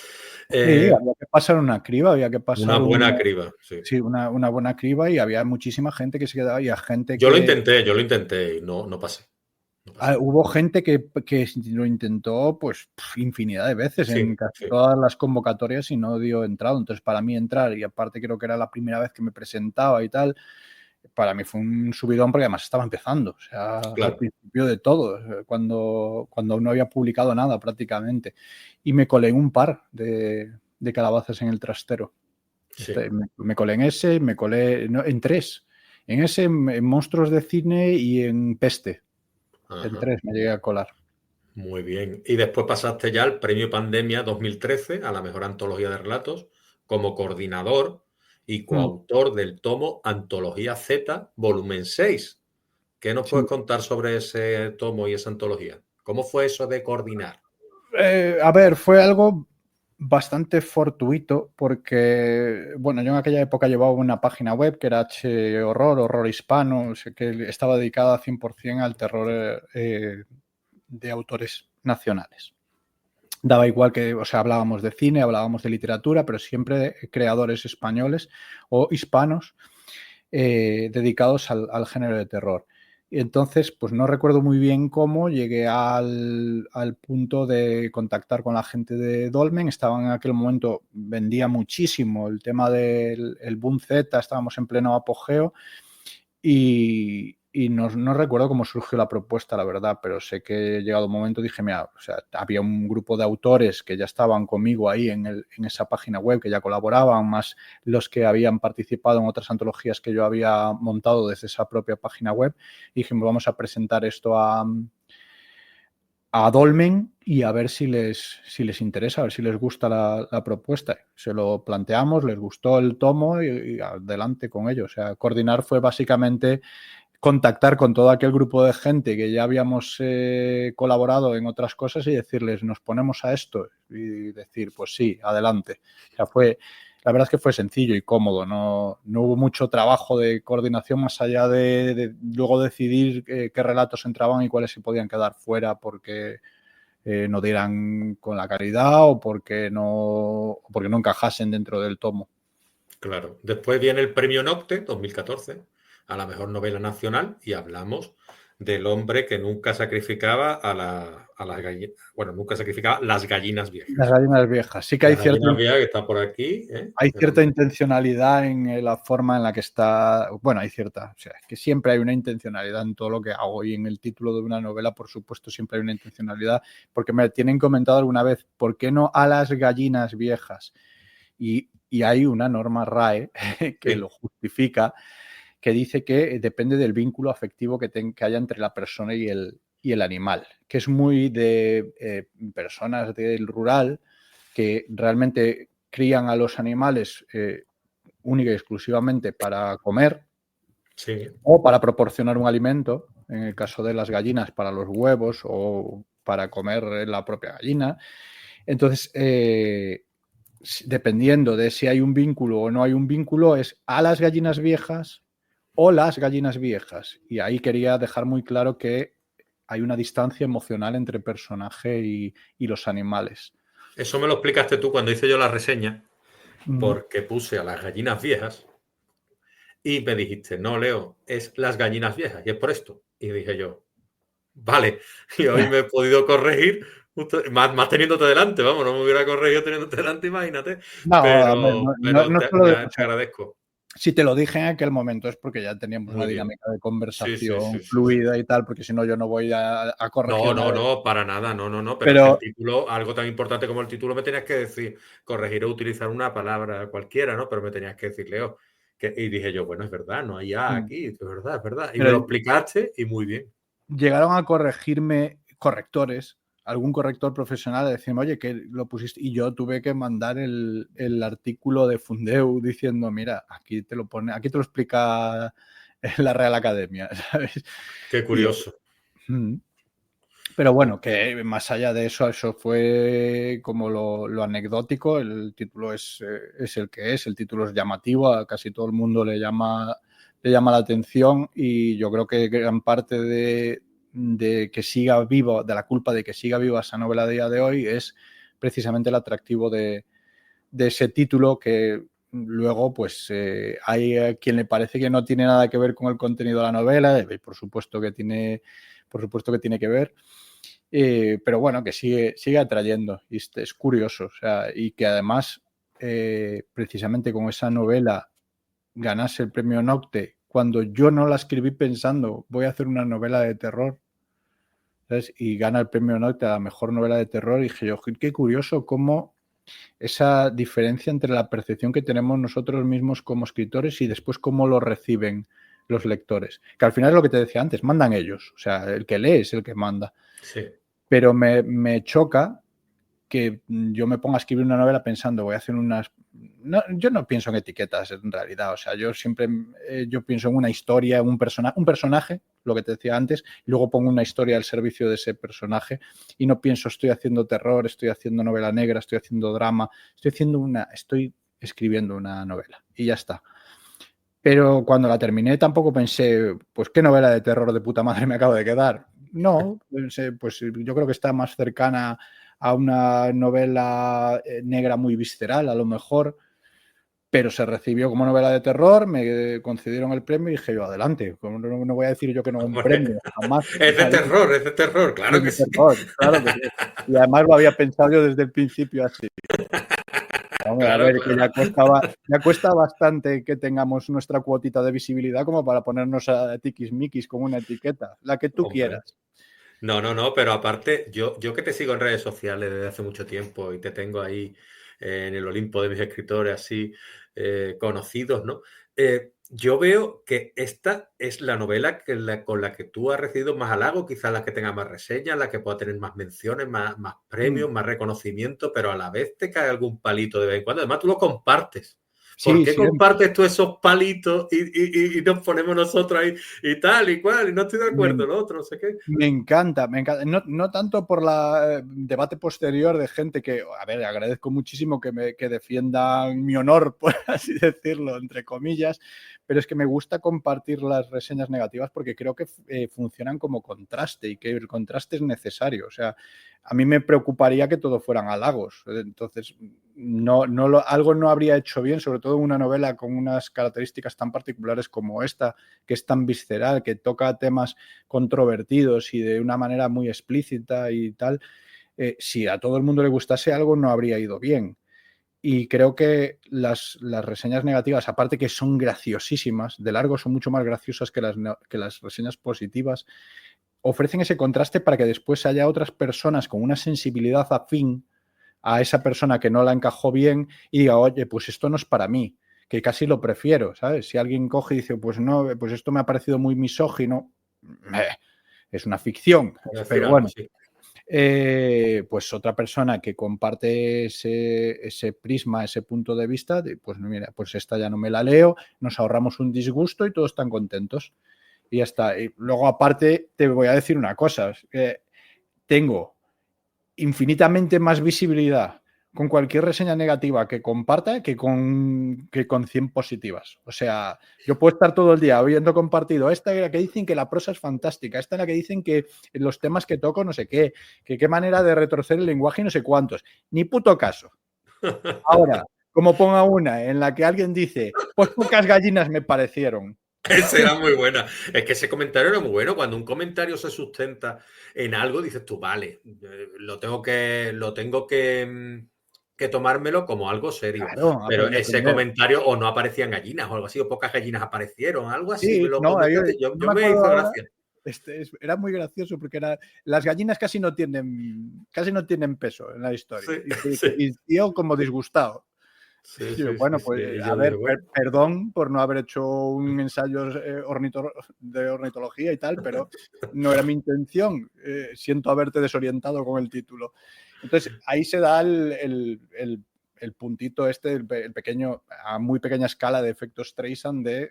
Sí, había que pasar una criba, había que Una pasar buena criba, sí. sí, una buena criba, y había muchísima gente que se quedaba y a gente Yo lo intenté y no pasé. Hubo gente que lo intentó pues infinidad de veces Sí, en casi sí, todas las convocatorias y no dio entrado. Entonces, para mí entrar, y aparte creo que era la primera vez que me presentaba y tal, para mí fue un subidón porque además estaba empezando, o sea, al claro. principio de todo, cuando no había publicado nada prácticamente. Y me colé en un par de calabazas en el Trastero. Sí. Me colé en ese, en tres. En ese, en Monstruos de Cine y en Peste. Ajá. En tres me llegué a colar. Muy bien. Y después pasaste ya al Premio Pandemia 2013 a la mejor antología de relatos como coordinador y coautor del tomo Antología Z, volumen 6. ¿Qué nos Sí. puedes contar sobre ese tomo y esa antología? ¿Cómo fue eso de coordinar? A ver, fue algo bastante fortuito porque, bueno, yo en aquella época llevaba una página web que era H Horror, Horror Hispano, o sea, que estaba dedicada 100% al terror de autores nacionales. Daba igual que, o sea, hablábamos de cine, hablábamos de literatura, pero siempre de creadores españoles o hispanos dedicados al género de terror. Y entonces, pues no recuerdo muy bien cómo llegué al punto de contactar con la gente de Dolmen. Estaban en aquel momento, vendía muchísimo el tema del Boom Z, estábamos en pleno apogeo y no recuerdo cómo surgió la propuesta, la verdad, pero sé que llegado un momento dije, mira, o sea, había un grupo de autores que ya estaban conmigo ahí en esa página web, que ya colaboraban, más los que habían participado en otras antologías que yo había montado desde esa propia página web, y dije, vamos a presentar esto a Dolmen y a ver si les interesa, a ver si les gusta la propuesta. Se lo planteamos, les gustó el tomo y adelante con ello. O sea, coordinar fue básicamente contactar con todo aquel grupo de gente que ya habíamos colaborado en otras cosas y decirles, nos ponemos a esto, y decir, pues sí, adelante. O sea, la verdad es que fue sencillo y cómodo, no hubo mucho trabajo de coordinación más allá de luego decidir qué relatos entraban y cuáles se podían quedar fuera porque no dieran con la calidad o porque no encajasen dentro del tomo. Claro. Después viene el Premio Nocte 2014 a la mejor novela nacional y hablamos del hombre que nunca sacrificaba a las gallinas. Bueno, nunca sacrificaba las gallinas Las viejas. gallinas viejas. Sí que Las gallinas viejas que está por aquí. hay El cierta hombre. intencionalidad en la forma en la que está. Bueno, hay cierta. O sea, es que siempre hay una intencionalidad en todo lo que hago, y en el título de una novela, por supuesto, siempre hay una intencionalidad. Porque me tienen comentado alguna vez, ¿por qué no a las gallinas viejas? Y hay una norma RAE que Sí. lo justifica, que dice que depende del vínculo afectivo que haya entre la persona y el animal, que es muy de personas del rural que realmente crían a los animales única y exclusivamente para comer Sí. o para proporcionar un alimento, en el caso de las gallinas para los huevos o para comer la propia gallina. Entonces, dependiendo de si hay un vínculo o no hay un vínculo, es a las gallinas viejas o las gallinas viejas. Y ahí quería dejar muy claro que hay una distancia emocional entre personaje y los animales. Eso me lo explicaste tú cuando hice yo la reseña, Mm. porque puse a las gallinas viejas y me dijiste, no, Leo, es las gallinas viejas y es por esto. Y dije yo, vale, y hoy me he podido corregir, más teniéndote delante, vamos, no me hubiera corregido teniéndote delante, imagínate, No, a ver, pero no solo te agradezco. si te lo dije en aquel momento es porque ya teníamos una Muy bien. dinámica de Sí, sí, conversación sí, sí, sí, fluida sí. y tal, porque si no yo no voy a corregir nada. No, para nada, no, pero es que el Pero título, algo tan importante como el título, me tenías que decir, corregir o utilizar una palabra cualquiera, ¿no? Pero me tenías que decir, Leo, y dije yo, bueno, es verdad, no hay A aquí, es verdad. Y me pero lo explicaste y muy bien. llegaron a corregirme correctores algún corrector profesional decirme, oye, que lo pusiste, y yo tuve que mandar el artículo de Fundeu diciendo, mira, aquí te lo explica la Real Academia, ¿sabes? Qué curioso. Pero bueno, que más allá de eso, eso fue como lo anecdótico. El título es el que es, el título es llamativo, a casi todo el mundo le llama la atención, y yo creo que gran parte de que siga vivo, de la culpa de que siga viva esa novela a día de hoy, es precisamente el atractivo de ese título, que luego pues hay a quien le parece que no tiene nada que ver con el contenido de la novela, y por supuesto que tiene que ver. Pero bueno, que sigue atrayendo, y es curioso, o sea, y que además precisamente con esa novela ganase el premio Nocte, cuando yo no la escribí pensando voy a hacer una novela de terror, ¿sabes? Y gana el premio Nocte a la mejor novela de terror, y dije yo, qué curioso cómo esa diferencia entre la percepción que tenemos nosotros mismos como escritores y después cómo lo reciben los lectores, que al final es lo que te decía antes, mandan ellos, o sea, el que lee es el que manda. Sí. Pero me choca que yo me ponga a escribir una novela pensando voy a hacer unas... No, yo no pienso en etiquetas en realidad, o sea, yo siempre yo pienso en una historia, un personaje, lo que te decía antes, y luego pongo una historia al servicio de ese personaje, y no pienso estoy haciendo terror, estoy haciendo novela negra, estoy haciendo drama, estoy escribiendo una novela y ya está. Pero cuando la terminé tampoco pensé, pues qué novela de terror de puta madre me acabo de quedar. No, pensé, pues yo creo que está más cercana a una novela negra muy visceral, a lo mejor, pero se recibió como novela de terror, me concedieron el premio y dije yo, adelante, no voy a decir yo que no un premio, jamás. Es de terror, claro que sí. Claro que sí. Y además lo había pensado yo desde el principio así. Hombre, claro, a ver, claro. Que ya cuesta bastante que tengamos nuestra cuotita de visibilidad como para ponernos a tiquismiquis con una etiqueta, la que tú quieras. No, pero aparte, yo que te sigo en redes sociales desde hace mucho tiempo y te tengo ahí en el Olimpo de mis escritores así conocidos, ¿no? Yo veo que esta es la novela con la que tú has recibido más halago, quizás la que tenga más reseñas, la que pueda tener más menciones, más premios, más reconocimiento, pero a la vez te cae algún palito de vez en cuando. Además, tú lo compartes. ¿Por qué compartes tú esos palitos y nos ponemos nosotros ahí y tal y cual? Y no estoy de acuerdo, lo otro, no sé qué. Me encanta. No tanto por el debate posterior de gente que, a ver, agradezco muchísimo que defiendan mi honor, por así decirlo, entre comillas, pero es que me gusta compartir las reseñas negativas porque creo que funcionan como contraste y que el contraste es necesario. O sea, a mí me preocuparía que todo fueran halagos. Entonces, algo no habría hecho bien, sobre todo en una novela con unas características tan particulares como esta, que es tan visceral, que toca temas controvertidos y de una manera muy explícita y tal. Si a todo el mundo le gustase algo, no habría ido bien. Y creo que las reseñas negativas, aparte que son graciosísimas, de largo son mucho más graciosas que las reseñas positivas, ofrecen ese contraste para que después haya otras personas con una sensibilidad afín a esa persona que no la encajó bien y diga, oye, pues esto no es para mí, que casi lo prefiero, ¿sabes? Si alguien coge y dice, pues no, pues esto me ha parecido muy misógino, es una ficción, pero bueno. Sí. Pues otra persona que comparte ese prisma, ese punto de vista, pues mira, pues esta ya no me la leo, nos ahorramos un disgusto y todos están contentos. Y ya está. Y luego, aparte, te voy a decir una cosa. Tengo infinitamente más visibilidad con cualquier reseña negativa que comparta que con 100 positivas. O sea, yo puedo estar todo el día habiendo compartido esta en la que dicen que la prosa es fantástica, esta en la que dicen que los temas que toco no sé qué manera de retorcer el lenguaje y no sé cuántos. Ni puto caso. Ahora, como ponga una en la que alguien dice, pues pocas gallinas me parecieron. Esa era muy buena. Es que ese comentario era muy bueno. Cuando un comentario se sustenta en algo, dices tú, vale, lo tengo que tomármelo como algo serio. Claro, pero ese comentario o no aparecían gallinas o algo así, o pocas gallinas aparecieron, algo así. Sí, yo me hizo gracia. Era muy gracioso porque las gallinas casi no tienen peso en la historia. Sí, y yo como disgustado. Sí, Yo, sí, sí, bueno, sí. pues Y a yo ver, digo, bueno, perdón por no haber hecho un ensayo de ornitología y tal, pero no era mi intención. Siento haberte desorientado con el título. Entonces, ahí se da el puntito este, el pequeño, a muy pequeña escala de efectos Streisand de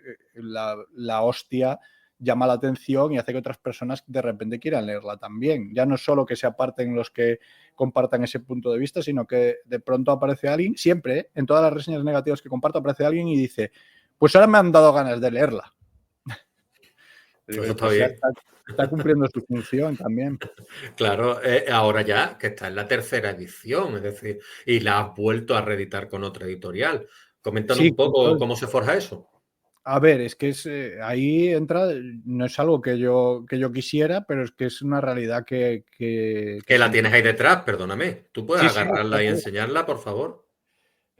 la hostia llama la atención y hace que otras personas de repente quieran leerla también. Ya no solo que se aparten los que compartan ese punto de vista, sino que de pronto aparece alguien, siempre, en todas las reseñas negativas que comparto, aparece alguien y dice, pues ahora me han dado ganas de leerla. eso Digo, está pues ya bien. está cumpliendo su función también. Claro, ahora ya que está en la tercera edición, es decir, y la has vuelto a reeditar con otra editorial. Coméntanos Sí, un poco cómo se forja eso. a ver, es que ahí entra, no es algo que yo quisiera, pero es que es una realidad que Que se la tienes ahí encuentra. detrás, perdóname. ¿Tú puedes Sí, sí, agarrarla y enseñarla, por favor?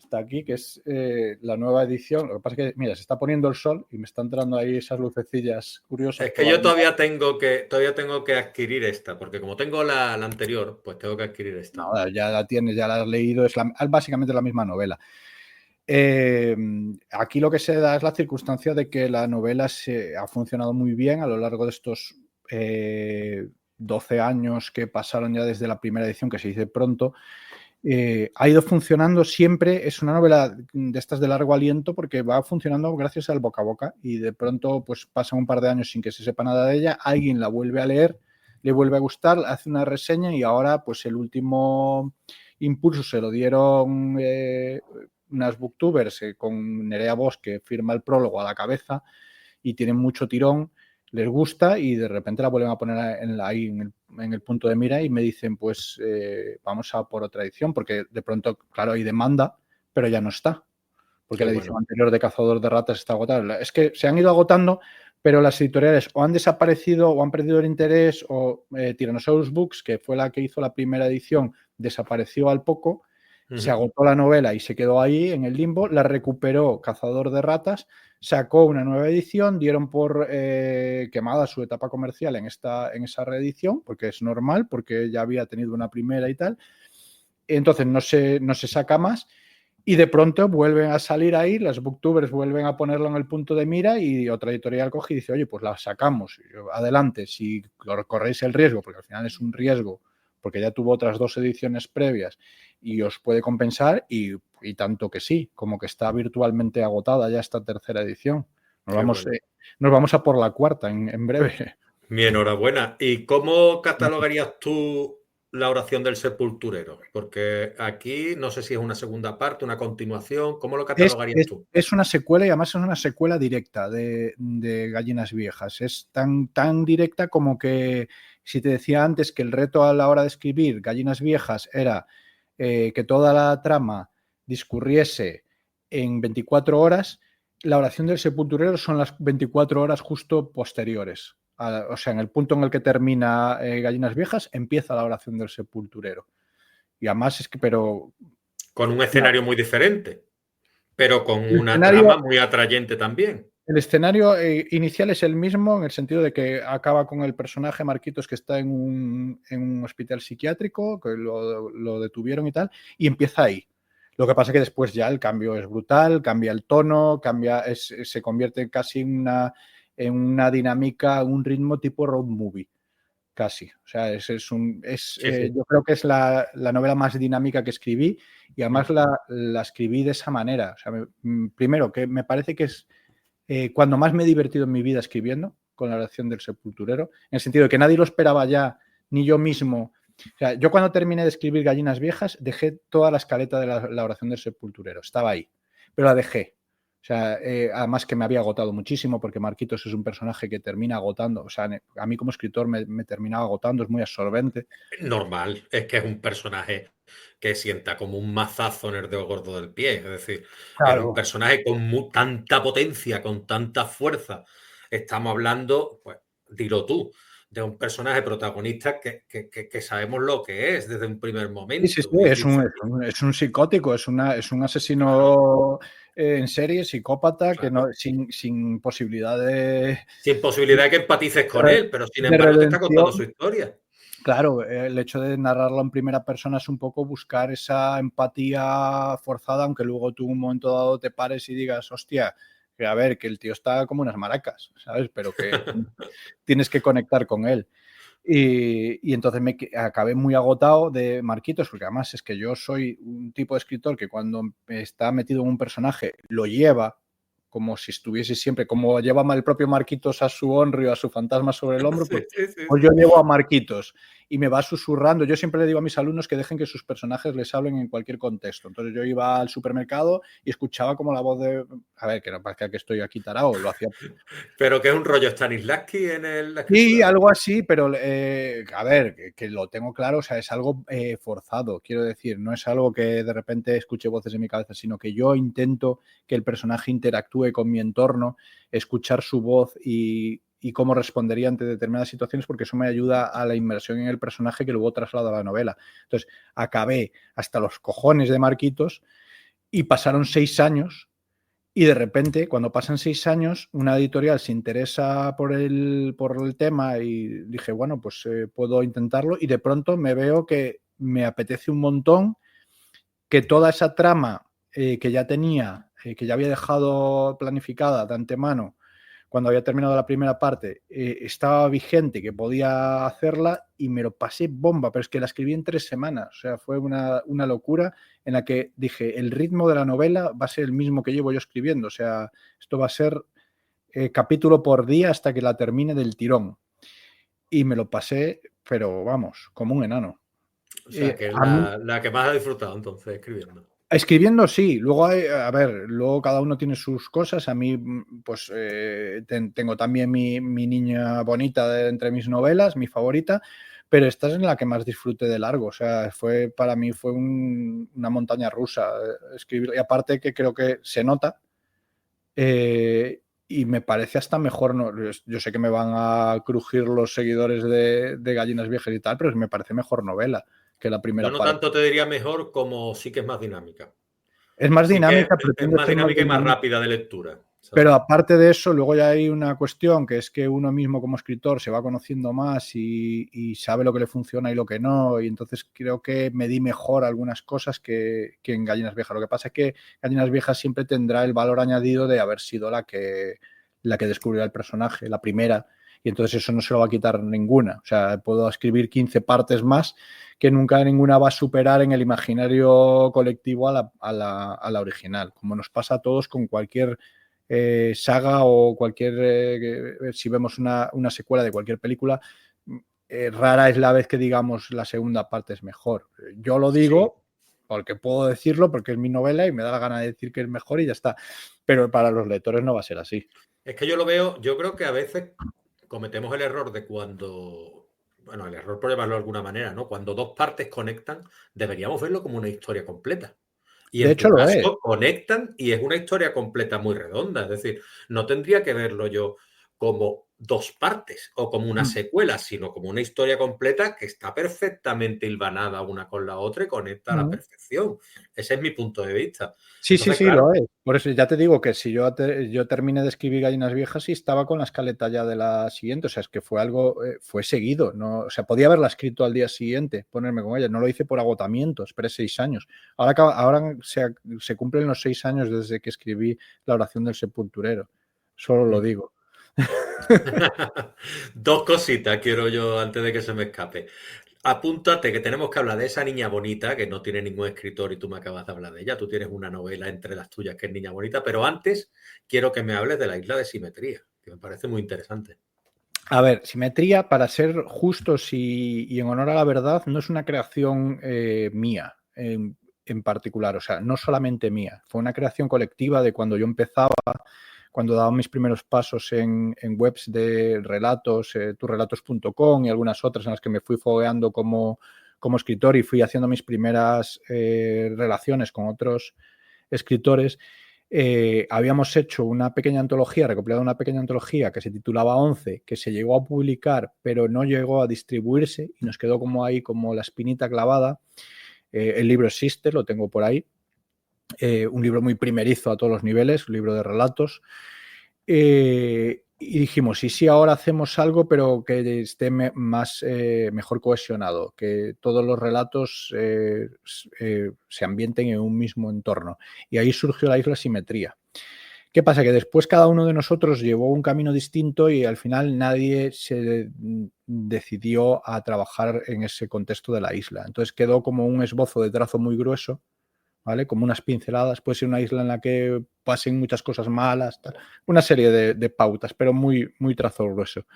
está aquí, que es la nueva edición. Lo que pasa es que, mira, se está poniendo el sol y me están entrando ahí esas lucecillas curiosas Es que por la yo ventana. todavía tengo que adquirir esta, porque como tengo la anterior, pues tengo que adquirir esta. No, ya la tienes, ya la has leído, es básicamente la misma novela. Aquí lo que se da es la circunstancia de que la novela ha funcionado muy bien a lo largo de estos 12 años que pasaron ya desde la primera edición, que se dice pronto. Ha ido funcionando siempre, es una novela de estas de largo aliento porque va funcionando gracias al boca a boca y de pronto pues pasan un par de años sin que se sepa nada de ella, alguien la vuelve a leer, le vuelve a gustar, hace una reseña y ahora pues el último impulso se lo dieron unas booktubers con Nerea Bosch que firma el prólogo a la cabeza y tienen mucho tirón, les gusta y de repente la vuelven a poner ahí en el punto de mira y me dicen, pues vamos a por otra edición, porque de pronto, claro, hay demanda, pero ya no está, porque Qué la bueno. edición anterior de Cazador de Ratas está agotada. Es que se han ido agotando, pero las editoriales o han desaparecido o han perdido el interés, o Tyrannosaurus Books, que fue la que hizo la primera edición, desapareció al poco, se agotó la novela y se quedó ahí en el limbo, la recuperó Cazador de Ratas, sacó una nueva edición, dieron por quemada su etapa comercial en esa reedición, porque es normal, porque ya había tenido una primera y tal. Entonces no se saca más y de pronto vuelven a salir ahí, las booktubers vuelven a ponerlo en el punto de mira y otra editorial coge y dice, oye, pues la sacamos, adelante, si corréis el riesgo, porque al final es un riesgo, porque ya tuvo otras 2 ediciones previas y os puede compensar y tanto que sí, como que está virtualmente agotada ya esta tercera edición. Qué bueno. Nos vamos a por la cuarta en breve. Mi enhorabuena. ¿Y cómo catalogarías tú la oración del sepulturero? Porque aquí no sé si es una segunda parte, una continuación. ¿Cómo lo catalogarías tú? Es una secuela y además es una secuela directa de Gallinas Viejas. Es tan directa como que si te decía antes que el reto a la hora de escribir Gallinas Viejas era que toda la trama discurriese en 24 horas, la oración del sepulturero son las 24 horas justo posteriores. O sea, en el punto en el que termina Gallinas Viejas, empieza la oración del sepulturero. Y además es que, pero... Con un Claro, escenario muy diferente, pero con el una trama escenario, muy atrayente también. El escenario inicial es el mismo en el sentido de que acaba con el personaje Marquitos que está en un hospital psiquiátrico, que lo detuvieron y tal, y empieza ahí. Lo que pasa es que después ya el cambio es brutal, cambia el tono, se convierte casi en una dinámica, un ritmo tipo road movie, casi. O sea, Sí, sí. yo creo que es la novela más dinámica que escribí y además la escribí de esa manera. O sea, primero, que me parece que es cuando más me he divertido en mi vida escribiendo, con la oración del sepulturero, en el sentido de que nadie lo esperaba ya, ni yo mismo. O sea, yo cuando terminé de escribir Gallinas Viejas, dejé toda la escaleta de la oración del sepulturero, estaba ahí, pero la dejé. O sea, además que me había agotado muchísimo, porque Marquitos es un personaje que termina agotando. O sea, a mí como escritor me terminaba agotando, es muy absorbente. Normal, es que es un personaje que sienta como un mazazo en el dedo gordo del pie. Es decir, es un Claro. personaje con tanta potencia, con tanta fuerza. Estamos hablando, pues, dilo tú, de un personaje protagonista que sabemos lo que es desde un primer Sí, sí, sí, momento. es un psicótico, es un Claro, asesino en serie, psicópata, que no, claro. sin posibilidad Sin posibilidad de que empatices con él, pero sin de embargo te está contando su redención. historia. Claro, el hecho de narrarlo en primera persona es un poco buscar esa empatía forzada, aunque luego tú en un momento dado te pares y digas, hostia, que a ver, que el tío está como unas maracas, ¿sabes? Pero que tienes que conectar con él. Y entonces acabé muy agotado de Marquitos, porque además es que yo soy un tipo de escritor que cuando está metido en un personaje lo lleva como si estuviese siempre, como lleva el propio Marquitos a su Onryo, a su fantasma sobre el hombro, Sí, pues, sí, sí, pues sí. yo llevo a Marquitos y me va susurrando. Yo siempre le digo a mis alumnos que dejen que sus personajes les hablen en cualquier contexto. Entonces yo iba al supermercado y escuchaba como la voz de... A ver, que no parezca que estoy aquí tarao, lo hacía. Pero que es un rollo Stanislavski la Sí, escritura. algo así, pero a ver, que lo tengo claro, o sea, es algo forzado, quiero decir, no es algo que de repente escuche voces en mi cabeza, sino que yo intento que el personaje interactúe con mi entorno, escuchar su voz y cómo respondería ante determinadas situaciones, porque eso me ayuda a la inmersión en el personaje que luego traslado a la novela. Entonces, acabé hasta los cojones de Marquitos y pasaron 6 años. Y de repente, cuando pasan 6 años, una editorial se interesa por el tema y dije, bueno, pues puedo intentarlo. Y de pronto me veo que me apetece un montón, que toda esa trama que ya tenía, que ya había dejado planificada de antemano, cuando había terminado la primera parte, estaba vigente, que podía hacerla y me lo pasé bomba, pero es que la escribí en 3 semanas, o sea, fue una locura en la que dije, el ritmo de la novela va a ser el mismo que llevo yo escribiendo, o sea, esto va a ser capítulo por día hasta que la termine del tirón. Y me lo pasé, pero vamos, como un enano. O sea, que es A mí, la que más ha disfrutado entonces escribiendo. escribiendo sí, luego a ver, luego cada uno tiene sus cosas. A mí, pues tengo también mi niña bonita entre mis novelas, mi favorita, pero esta es en la que más disfruté de largo. O sea, para mí fue una montaña rusa escribir. Y aparte que creo que se nota y me parece hasta mejor. No, yo sé que me van a crujir los seguidores de Gallinas Viejas y tal, pero me parece mejor novela que la Yo primera no parte. tanto te diría mejor como sí que es más dinámica. Es más Sí que dinámica, es pretende más ser más dinámica y más dinámica. rápida de lectura, Pero ¿sabes? aparte de eso, luego ya hay una cuestión que es que uno mismo como escritor se va conociendo más y sabe lo que le funciona y lo que no. Y entonces creo que me di mejor algunas cosas que en Gallinas Viejas. Lo que pasa es que Gallinas Viejas siempre tendrá el valor añadido de haber sido la que descubrió el personaje, la primera. Y entonces eso no se lo va a quitar ninguna. O sea, puedo escribir 15 partes más que nunca ninguna va a superar en el imaginario colectivo a la original, como nos pasa a todos con cualquier saga o cualquier, si vemos una secuela de cualquier película, rara es la vez que digamos la segunda parte es mejor. Yo lo Sí. digo porque puedo decirlo, porque es mi novela y me da la gana de decir que es mejor y ya está. Pero para los lectores no va a ser así. Es que yo lo veo, yo creo que a veces cometemos el error de cuando, bueno, el error por llamarlo de alguna manera, ¿no? Cuando dos partes conectan, deberíamos verlo como una historia completa. Y De en hecho tu lo es. caso, conectan y es una historia completa muy redonda. Es decir, no tendría que verlo yo como dos partes o como una secuela, sino como una historia completa que está perfectamente hilvanada una con la otra y conecta a la perfección. Ese es mi punto de vista. Sí, sí, Entonces, sí, lo claro, es. Por eso ya te digo que si yo terminé de escribir Gallinas Viejas y estaba con la escaleta ya de la siguiente, o sea, es que fue algo, fue seguido, ¿no? O sea, podía haberla escrito al día siguiente, ponerme con ella, no lo hice por agotamiento, esperé 6 años. Ahora se cumplen los 6 años desde que escribí La oración del sepulturero, solo lo digo. dos cositas quiero yo antes de que se me escape. Apúntate que tenemos que hablar de esa niña bonita que no tiene ningún escritor y tú me acabas de hablar de ella. Tú tienes una novela entre las tuyas que es Niña Bonita, pero antes quiero que me hables de la isla de Simetría, que me parece muy interesante. A ver, Simetría, para ser justos y en honor a la verdad, no es una creación mía en particular, o sea, no solamente mía, fue una creación colectiva de cuando yo empezaba, cuando daba mis primeros pasos en webs de relatos, turrelatos.com y algunas otras en las que me fui fogueando como escritor y fui haciendo mis primeras relaciones con otros escritores. Habíamos hecho una pequeña antología, recopilado una pequeña antología que se titulaba 11, que se llegó a publicar, pero no llegó a distribuirse y nos quedó como ahí, como la espinita clavada. El libro existe, lo tengo por ahí. Un libro muy primerizo a todos los niveles, un libro de relatos. Y dijimos, ¿y si ahora hacemos algo pero que esté mejor cohesionado, que todos los relatos se ambienten en un mismo entorno? Y ahí surgió la Isla Simetría. ¿Qué pasa? Que después cada uno de nosotros llevó un camino distinto y al final nadie se decidió a trabajar en ese contexto de la isla. Entonces quedó como un esbozo de trazo muy grueso, ¿vale? Como unas pinceladas. Puede ser una isla en la que pasen muchas cosas malas, tal. Una serie de pautas, pero muy, muy trazo grueso.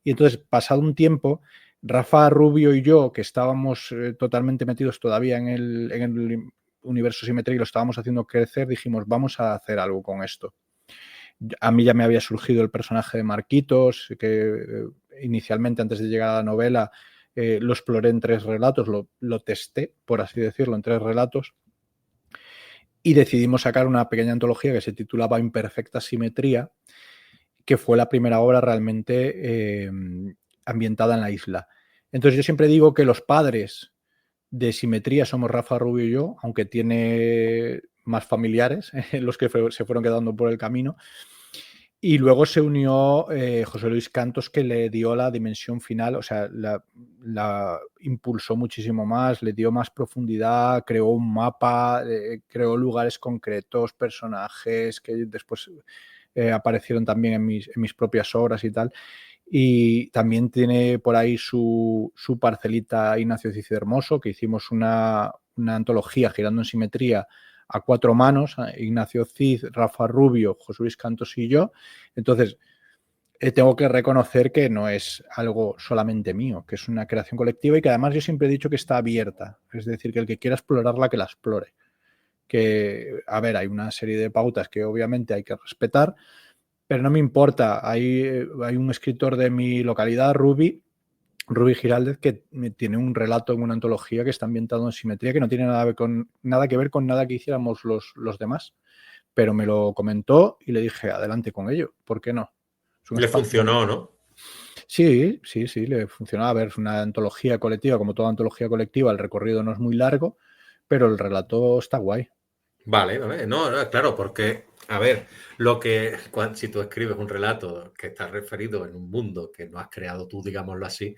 Y entonces, pasado un tiempo, Rafa Rubio y yo, que estábamos totalmente metidos todavía en el universo Simetría y lo estábamos haciendo crecer, dijimos, vamos a hacer algo con esto. A mí ya me había surgido el personaje de Marquitos, que inicialmente, antes de llegar a la novela, lo exploré en 3 relatos, lo testé, por así decirlo, en 3 relatos, y decidimos sacar una pequeña antología que se titulaba Imperfecta Simetría, que fue la primera obra realmente ambientada en la isla. Entonces yo siempre digo que los padres de Simetría somos Rafa Rubio y yo, aunque tiene más familiares, los que se fueron quedando por el camino. Y luego se unió José Luis Cantos, que le dio la dimensión final, o sea, la impulsó muchísimo más, le dio más profundidad, creó un mapa, creó lugares concretos, personajes que después aparecieron también en mis propias obras y tal. Y también tiene por ahí su parcelita Ignacio Cicio Hermoso, que hicimos una antología girando en simetría a 4 manos, Ignacio Cid, Rafa Rubio, José Luis Cantos y yo. Entonces, tengo que reconocer que no es algo solamente mío, que es una creación colectiva y que además yo siempre he dicho que está abierta. Es decir, que el que quiera explorarla, que la explore. Que, a ver, hay una serie de pautas que obviamente hay que respetar, pero no me importa. Hay un escritor de mi localidad, Rubi Giraldez, que tiene un relato en una antología que está ambientado en simetría, que no tiene nada que ver con nada que hiciéramos los demás. Pero me lo comentó y le dije, adelante con ello, ¿por qué no? Es un Le espacio. funcionó, ¿no? Sí, le funcionó. A ver, es una antología colectiva, como toda antología colectiva, el recorrido no es muy largo, pero el relato está guay. Vale, vale. No, no, claro, porque, a ver, si tú escribes un relato que está referido en un mundo que no has creado tú, digámoslo así,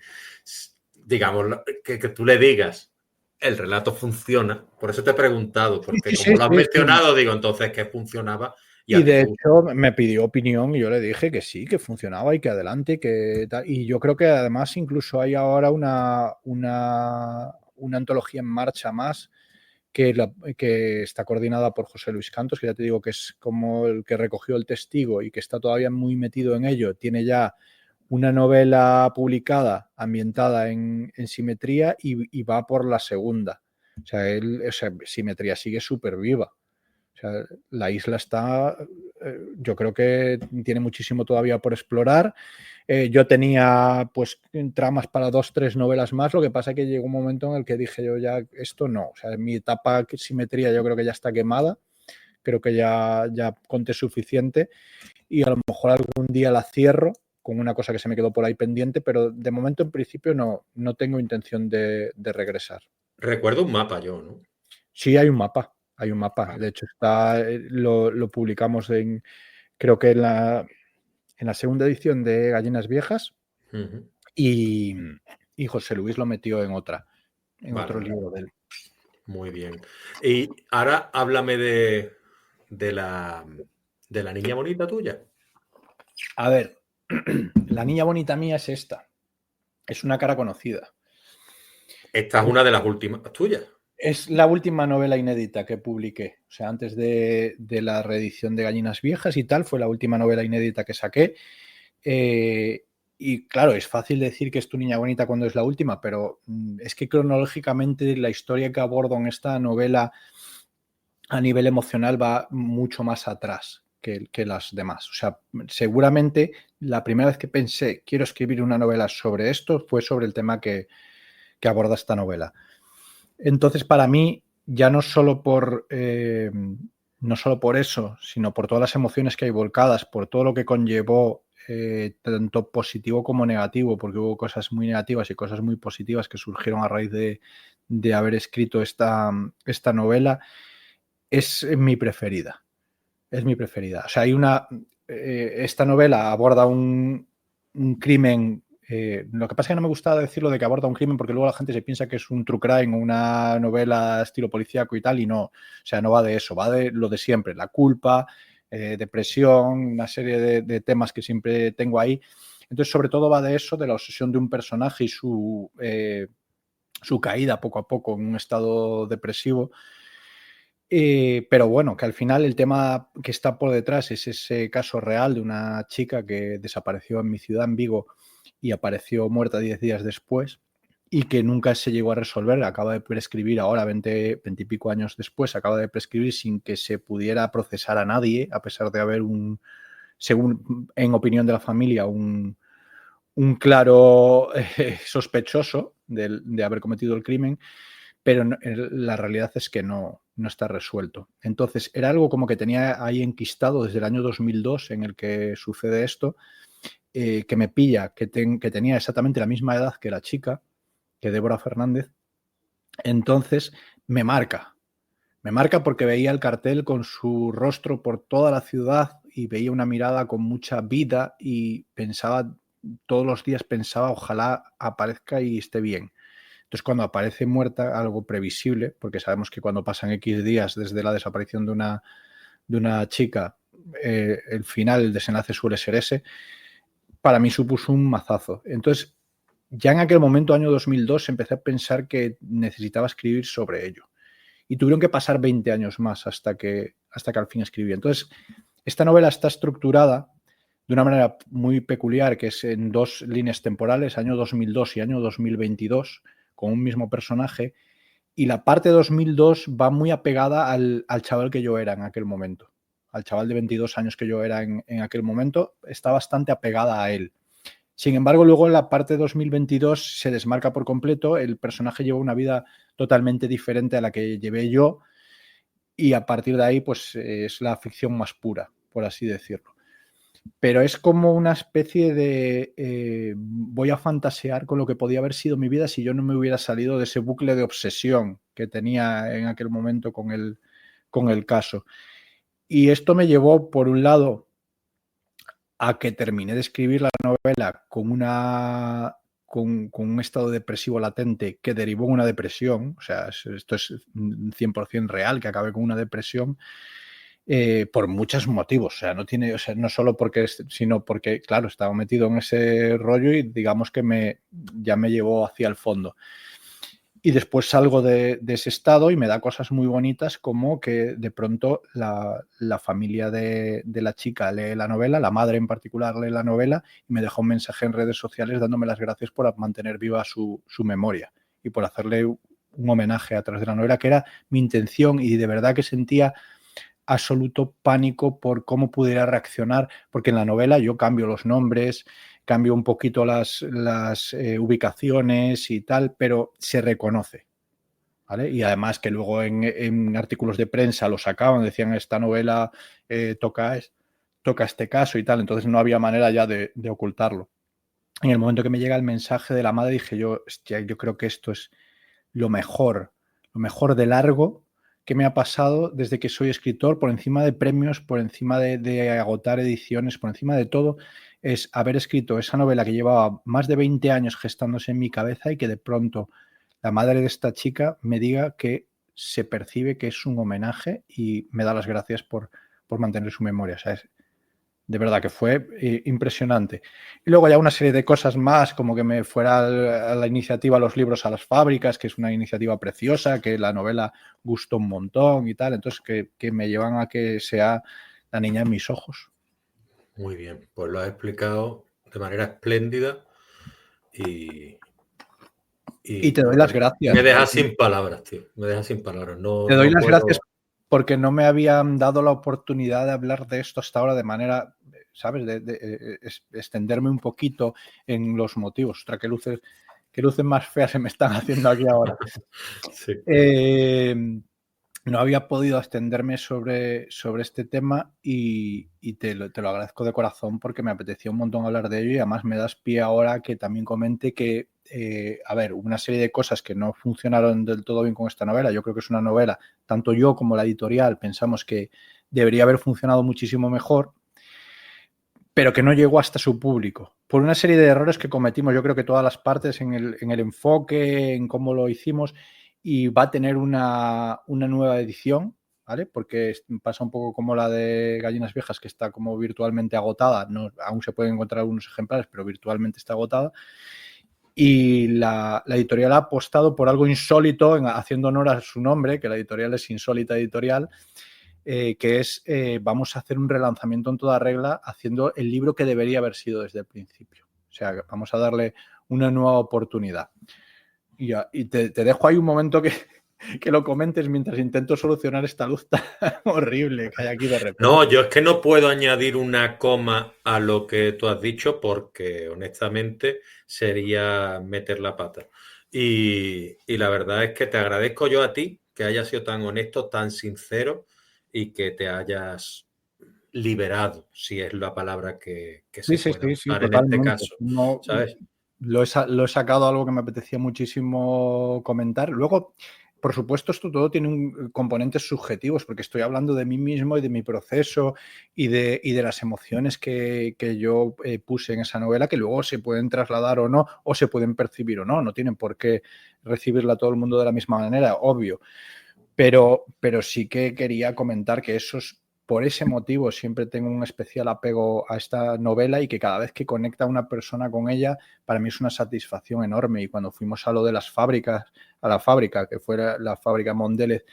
digamos, que tú le digas, el relato funciona. Por eso te he preguntado, porque Sí, sí, como lo has sí, sí. mencionado, digo, entonces que funcionaba y Y a ti de te gusta. hecho me pidió opinión y yo le dije que sí, que funcionaba y que adelante, que tal. Y yo creo que además incluso hay ahora una antología en marcha más que está coordinada por José Luis Cantos, que ya te digo que es como el que recogió el testigo y que está todavía muy metido en ello. Tiene ya una novela publicada ambientada en simetría y va por la segunda. O sea, simetría sigue súper viva. O sea, la isla está, yo creo que tiene muchísimo todavía por explorar. Yo tenía pues tramas para 2, 3 novelas más, lo que pasa es que llegó un momento en el que dije yo ya, esto no, o sea, mi etapa simetría yo creo que ya está quemada, creo que ya conté suficiente y a lo mejor algún día la cierro con una cosa que se me quedó por ahí pendiente, pero de momento en principio no tengo intención de regresar. Recuerdo un mapa yo, ¿no? Sí, hay un mapa. Hay un mapa. Vale. De hecho, lo publicamos creo que en la segunda edición de Gallinas Viejas Ujú. y, y José Luis lo metió en Vale, otro vale. libro de él. Muy bien. Y ahora háblame de la, de la niña bonita tuya. A ver, la niña bonita mía es esta. Es una cara conocida. Esta es una de las últimas tuyas. Es la última novela inédita que publiqué. O sea, antes de la reedición de Gallinas Viejas y tal, fue la última novela inédita que saqué. Y claro, es fácil decir que es Tu niña bonita cuando es la última, pero es que cronológicamente la historia que abordo en esta novela a nivel emocional va mucho más atrás que las demás. O sea, seguramente la primera vez que pensé quiero escribir una novela sobre esto fue sobre el tema que aborda esta novela. Entonces, para mí, ya no solo por eso, sino por todas las emociones que hay volcadas, por todo lo que conllevó, tanto positivo como negativo, porque hubo cosas muy negativas y cosas muy positivas que surgieron a raíz de haber escrito esta novela, es mi preferida. Es mi preferida. O sea, esta novela aborda un crimen. Lo que pasa es que no me gusta decirlo de que aborda un crimen porque luego la gente se piensa que es un true crime o una novela estilo policíaco y tal, y no. O sea, no va de eso, va de lo de siempre, la culpa, depresión, una serie de temas que siempre tengo ahí. Entonces, sobre todo va de eso, de la obsesión de un personaje y su caída poco a poco en un estado depresivo. Pero bueno, que al final el tema que está por detrás es ese caso real de una chica que desapareció en mi ciudad, en Vigo, y apareció muerta 10 días después y que nunca se llegó a resolver. Acaba de prescribir ahora, 20 y pico años después, acaba de prescribir sin que se pudiera procesar a nadie, a pesar de haber según en opinión de la familia, un claro sospechoso de haber cometido el crimen, pero la realidad es que no está resuelto. Entonces, era algo como que tenía ahí enquistado desde el año 2002 en el que sucede esto, que me pilla, que tenía exactamente la misma edad que la chica, que Débora Fernández. Entonces, me marca porque veía el cartel con su rostro por toda la ciudad y veía una mirada con mucha vida y pensaba, todos los días pensaba, ojalá aparezca y esté bien. Entonces, cuando aparece muerta, algo previsible, porque sabemos que cuando pasan X días desde la desaparición de una chica, el final, el desenlace suele ser ese, para mí supuso un mazazo. Entonces, ya en aquel momento, año 2002, empecé a pensar que necesitaba escribir sobre ello. Y tuvieron que pasar 20 años más hasta que al fin escribí. Entonces, esta novela está estructurada de una manera muy peculiar, que es en dos líneas temporales, año 2002 y año 2022, con un mismo personaje, y la parte 2002 va muy apegada al chaval que yo era en aquel momento. Al chaval de 22 años que yo era en aquel momento, está bastante apegada a él. Sin embargo, luego en la parte 2022 se desmarca por completo, el personaje lleva una vida totalmente diferente a la que llevé yo y a partir de ahí pues es la ficción más pura, por así decirlo. Pero es como una especie de voy a fantasear con lo que podía haber sido mi vida si yo no me hubiera salido de ese bucle de obsesión que tenía en aquel momento con el caso. Y esto me llevó, por un lado, a que terminé de escribir la novela con un estado depresivo latente que derivó en una depresión. O sea, esto es 100% real, que acabé con una depresión. Por muchos motivos, o sea, no solo porque, sino porque, claro, estaba metido en ese rollo y digamos que ya me llevó hacia el fondo. Y después salgo de ese estado y me da cosas muy bonitas, como que de pronto la familia de la chica lee la novela, la madre en particular lee la novela y me deja un mensaje en redes sociales dándome las gracias por mantener viva su memoria y por hacerle un homenaje a través de la novela, que era mi intención, y de verdad que sentía absoluto pánico por cómo pudiera reaccionar, porque en la novela yo cambio los nombres, cambio un poquito las ubicaciones y tal, pero se reconoce, ¿vale? Y además que luego en artículos de prensa lo sacaban, decían esta novela toca este caso y tal, entonces no había manera ya de ocultarlo. En el momento que me llega el mensaje de la madre dije yo creo que esto es lo mejor de largo que me ha pasado desde que soy escritor, por encima de premios, por encima de agotar ediciones, por encima de todo, es haber escrito esa novela que llevaba más de 20 años gestándose en mi cabeza y que de pronto la madre de esta chica me diga que se percibe que es un homenaje y me da las gracias por mantener su memoria. O sea, de verdad que fue impresionante. Y luego ya una serie de cosas más, como que me fuera a la iniciativa Los libros a las fábricas, que es una iniciativa preciosa, que la novela gustó un montón y tal, entonces que me llevan a que sea La niña en mis ojos. Muy bien, pues lo has explicado de manera espléndida y te doy las gracias. Me dejas sin palabras, tío. Me dejas sin palabras. Te doy las gracias porque no me habían dado la oportunidad de hablar de esto hasta ahora de manera, ¿sabes? De extenderme un poquito en los motivos. Ostras, qué luces más feas se me están haciendo aquí ahora. Sí. No había podido extenderme sobre este tema y te lo agradezco de corazón porque me apetecía un montón hablar de ello y además me das pie ahora que también comente que, a ver, hubo una serie de cosas que no funcionaron del todo bien con esta novela. Yo creo que es una novela, tanto yo como la editorial pensamos que debería haber funcionado muchísimo mejor. pero que no llegó hasta su público. Por una serie de errores que cometimos, yo creo que todas las partes en el enfoque, en cómo lo hicimos, y va a tener una nueva edición, ¿vale? Porque pasa un poco como la de Gallinas Viejas, que está como virtualmente agotada. No, aún se pueden encontrar algunos ejemplares, pero virtualmente está agotada. Y la editorial ha apostado por algo insólito, haciendo honor a su nombre, que la editorial es Insólita Editorial, que es vamos a hacer un relanzamiento en toda regla haciendo el libro que debería haber sido desde el principio. O sea, vamos a darle una nueva oportunidad. Y te dejo ahí un momento que lo comentes mientras intento solucionar esta luz tan horrible que hay aquí de repente. No, yo es que no puedo añadir una coma a lo que tú has dicho porque honestamente sería meter la pata. Y la verdad es que te agradezco yo a ti que hayas sido tan honesto, tan sincero y que te hayas liberado, si es la palabra que Sí, se sí, pueda sí, sí, usar en este totalmente. caso, No, ¿sabes? lo he sacado algo que me apetecía muchísimo comentar. Luego, por supuesto, esto todo tiene componentes subjetivos, porque estoy hablando de mí mismo y de mi proceso y de las emociones que yo puse en esa novela, que luego se pueden trasladar o no, o se pueden percibir o no. No tienen por qué recibirla todo el mundo de la misma manera, obvio. Pero sí que quería comentar que por ese motivo siempre tengo un especial apego a esta novela y que cada vez que conecta una persona con ella, para mí es una satisfacción enorme. Y cuando fuimos a lo de las fábricas, a la fábrica, que fue la fábrica Mondelez,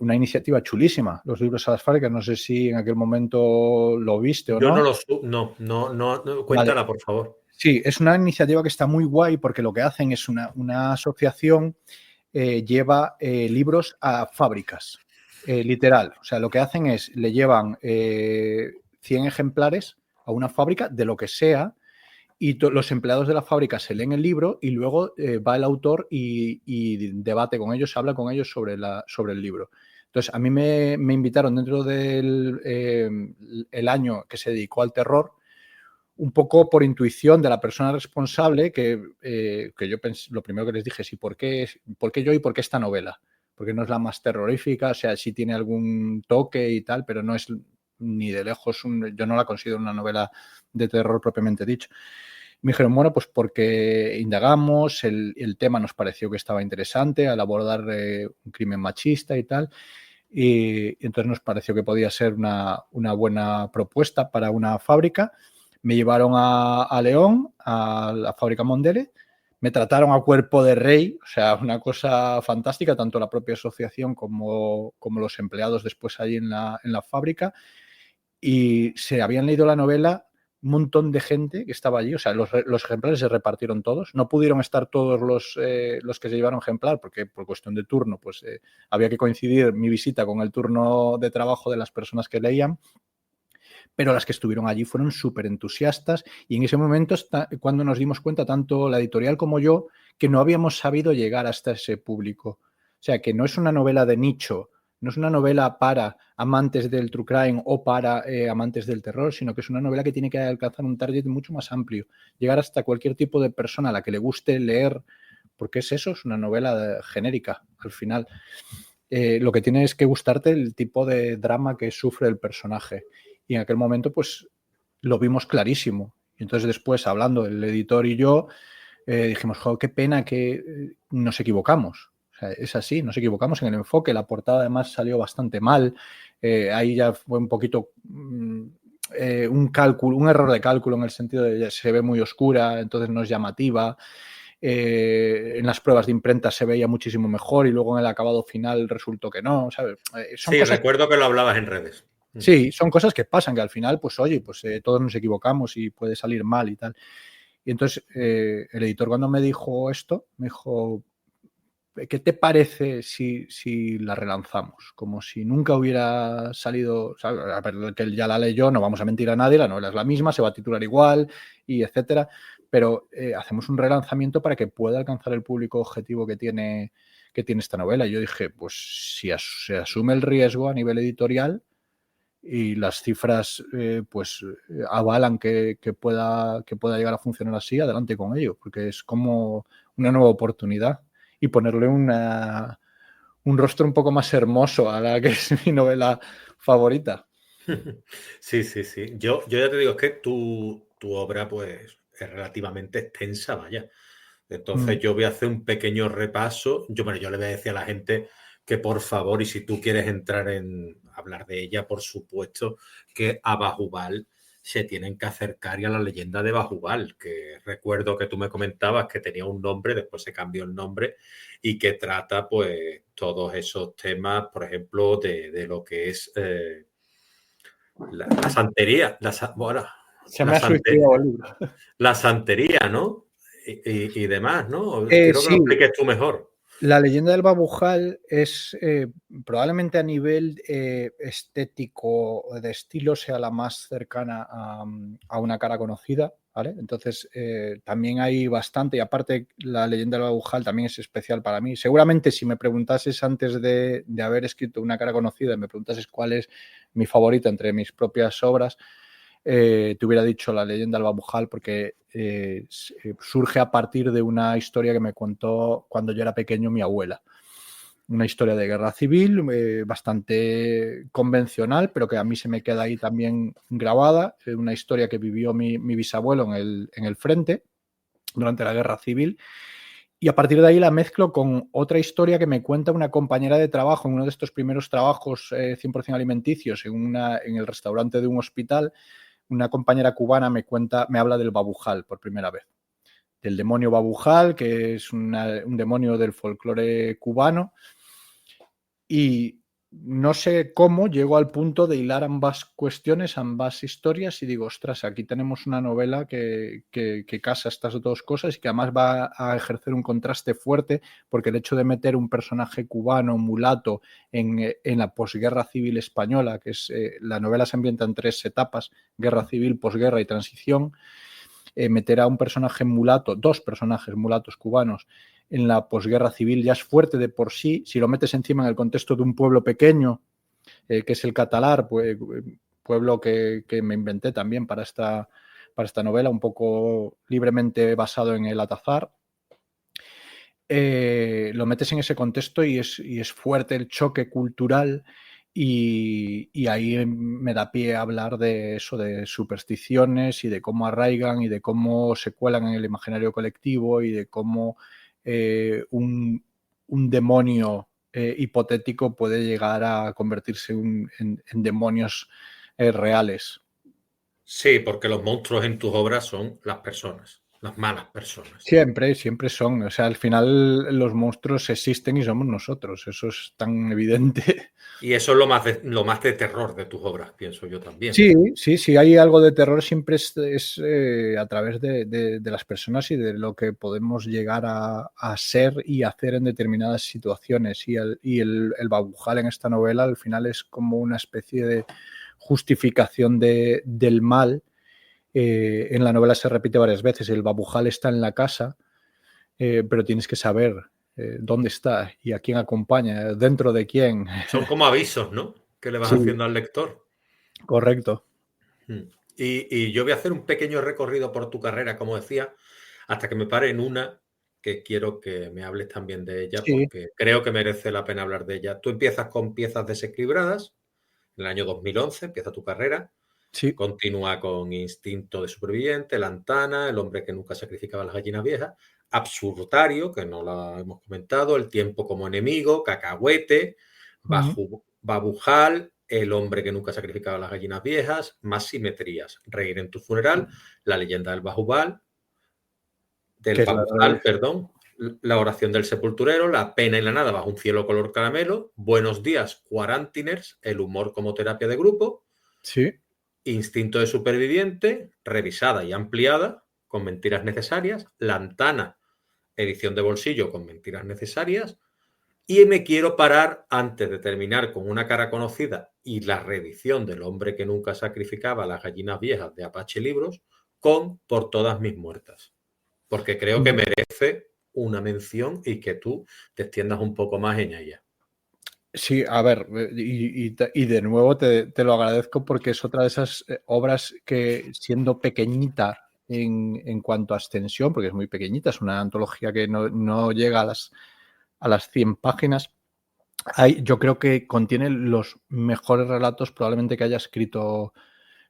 una iniciativa chulísima, los libros a las fábricas, no sé si en aquel momento lo viste o Yo no no. lo no, Vale. cuéntala, por favor. Sí, es una iniciativa que está muy guay porque lo que hacen es una asociación lleva libros a fábricas, literal. O sea, lo que hacen es, le llevan 100 ejemplares a una fábrica de lo que sea y los empleados de la fábrica se leen el libro y luego va el autor y debate con ellos, habla con ellos sobre el libro. Entonces, a mí me invitaron dentro del el año que se dedicó al terror, un poco por intuición de la persona responsable, que yo pensé, lo primero que les dije es: ¿y por qué yo y por qué esta novela? Porque no es la más terrorífica, o sea, sí tiene algún toque y tal, pero no es ni de lejos, yo no la considero una novela de terror propiamente dicho. Me dijeron, bueno, pues porque indagamos, el tema nos pareció que estaba interesante al abordar un crimen machista y tal, y entonces nos pareció que podía ser una buena propuesta para una fábrica. Me llevaron a León, a la fábrica Mondele, me trataron a cuerpo de rey, o sea, una cosa fantástica, tanto la propia asociación como los empleados después allí en la fábrica, y se habían leído la novela un montón de gente que estaba allí, o sea, los ejemplares se repartieron todos, no pudieron estar todos los que se llevaron ejemplar, porque por cuestión de turno, pues había que coincidir mi visita con el turno de trabajo de las personas que leían, pero las que estuvieron allí fueron súper entusiastas y en ese momento cuando nos dimos cuenta, tanto la editorial como yo, que no habíamos sabido llegar hasta ese público. O sea, que no es una novela de nicho, no es una novela para amantes del true crime o para amantes del terror, sino que es una novela que tiene que alcanzar un target mucho más amplio, llegar hasta cualquier tipo de persona a la que le guste leer, porque es eso, es una novela genérica al final. Lo que tiene es que gustarte el tipo de drama que sufre el personaje. Y en aquel momento, pues, lo vimos clarísimo. Y entonces después, hablando el editor y yo, dijimos, jo, qué pena que nos equivocamos. O sea, es así, nos equivocamos en el enfoque. La portada además salió bastante mal. Ahí ya fue un poquito un error de cálculo en el sentido de que se ve muy oscura, entonces no es llamativa. En las pruebas de imprenta se veía muchísimo mejor y luego en el acabado final resultó que no, ¿sabes? Son Sí, cosas, recuerdo que lo hablabas en redes. sí, son cosas que pasan, que al final, pues oye, pues todos nos equivocamos y puede salir mal y tal. Y entonces el editor, cuando me dijo esto, me dijo, ¿qué te parece si la relanzamos? Como si nunca hubiera salido, ¿sabes? A ver, que él ya la leyó, no vamos a mentir a nadie, la novela es la misma, se va a titular igual, y etcétera, pero hacemos un relanzamiento para que pueda alcanzar el público objetivo que tiene esta novela. Y yo dije, pues si se asume el riesgo a nivel editorial y las cifras avalan que pueda llegar a funcionar así, adelante con ello, porque es como una nueva oportunidad y ponerle un rostro un poco más hermoso a la que es mi novela favorita. Sí, sí, sí. Yo ya te digo, es que tu obra, pues, es relativamente extensa, vaya. Mm. Entonces yo voy a hacer un pequeño repaso. Bueno, yo le voy a decir a la gente que por favor, y si tú quieres entrar en hablar de ella, por supuesto, que a Bajubal se tienen que acercar y a la leyenda de Bajubal, que recuerdo que tú me comentabas que tenía un nombre, después se cambió el nombre, y que trata pues todos esos temas, por ejemplo, de lo que es la santería, bueno, Se la me ha santería. suicidado el libro. La santería, ¿no? Y demás, ¿no? Quiero que lo Sí, expliques tú mejor. la leyenda del Babujal es probablemente a nivel estético o de estilo sea la más cercana a una cara conocida, ¿vale? Entonces también hay bastante, y aparte la leyenda del Babujal también es especial para mí. Seguramente si me preguntases antes de haber escrito una cara conocida, me preguntases cuál es mi favorita entre mis propias obras, te hubiera dicho la leyenda del Babujal porque surge a partir de una historia que me contó cuando yo era pequeño mi abuela. Una historia de guerra civil bastante convencional, pero que a mí se me queda ahí también grabada. Una historia que vivió mi bisabuelo en el frente durante la guerra civil. Y a partir de ahí la mezclo con otra historia que me cuenta una compañera de trabajo en uno de estos primeros trabajos 100% alimenticios en el restaurante de un hospital. Una compañera cubana me habla del Babujal por primera vez, del demonio Babujal, que es un demonio del folclore cubano, y no sé cómo llego al punto de hilar ambas cuestiones, ambas historias, y digo, ostras, aquí tenemos una novela que casa estas dos cosas y que además va a ejercer un contraste fuerte, porque el hecho de meter un personaje cubano, mulato, en la posguerra civil española, que es la novela se ambienta en tres etapas, guerra civil, posguerra y transición, meter a un personaje mulato, dos personajes mulatos cubanos en la posguerra civil ya es fuerte de por sí. Si lo metes encima en el contexto de un pueblo pequeño, que es el Catalar, pues, pueblo que me inventé también para esta novela, un poco libremente basado en el Atazar, lo metes en ese contexto y es fuerte el choque cultural y ahí me da pie a hablar de eso, de supersticiones y de cómo arraigan y de cómo se cuelan en el imaginario colectivo y de cómo un demonio hipotético puede llegar a convertirse en demonios reales. Sí, porque los monstruos en tus obras son las personas, las malas personas. Siempre, siempre son. O sea, al final los monstruos existen y somos nosotros. Eso es tan evidente. Y eso es lo más de terror de tus obras, pienso yo también. Sí, sí, sí, hay algo de terror siempre a través de las personas y de lo que podemos llegar a ser y hacer en determinadas situaciones. El Babujal en esta novela al final es como una especie de justificación del mal. En la novela se repite varias veces. El Babujal está en la casa, pero tienes que saber dónde está y a quién acompaña, dentro de quién. Son como avisos, ¿no? Que le vas Sí, haciendo al lector. correcto. Mm. Y yo voy a hacer un pequeño recorrido por tu carrera, como decía, hasta que me pare en una que quiero que me hables también de ella, Sí, porque creo que merece la pena hablar de ella. Tú empiezas con Piezas desequilibradas, en el año 2011 empieza tu carrera, sí. continúa con Instinto de superviviente, Lantana, El hombre que nunca sacrificaba a las gallinas viejas, Absurdario, que no la hemos comentado, El tiempo como enemigo, Cacahuete, Ujú. Babujal, El hombre que nunca sacrificaba a las gallinas viejas, Más simetrías, Reír en tu funeral, La leyenda del Que es la Babujal, perdón, La oración del sepulturero, La pena y la nada bajo un cielo color caramelo, Buenos días, Quarantiners, El humor como terapia de grupo, sí. Instinto de superviviente, revisada y ampliada, con mentiras necesarias, Lantana, edición de bolsillo con mentiras necesarias, y me quiero parar antes de terminar con Una cara conocida y la reedición del hombre que nunca sacrificaba a las gallinas viejas de Apache Libros, con Por todas mis muertas, porque creo que Ujú. merece una mención y que tú te extiendas un poco más en ella. Sí, a ver, y de nuevo te lo agradezco porque es otra de esas obras que siendo pequeñita en cuanto a extensión, porque es muy pequeñita, es una antología que no llega a las 100 páginas, yo creo que contiene los mejores relatos probablemente que haya escrito.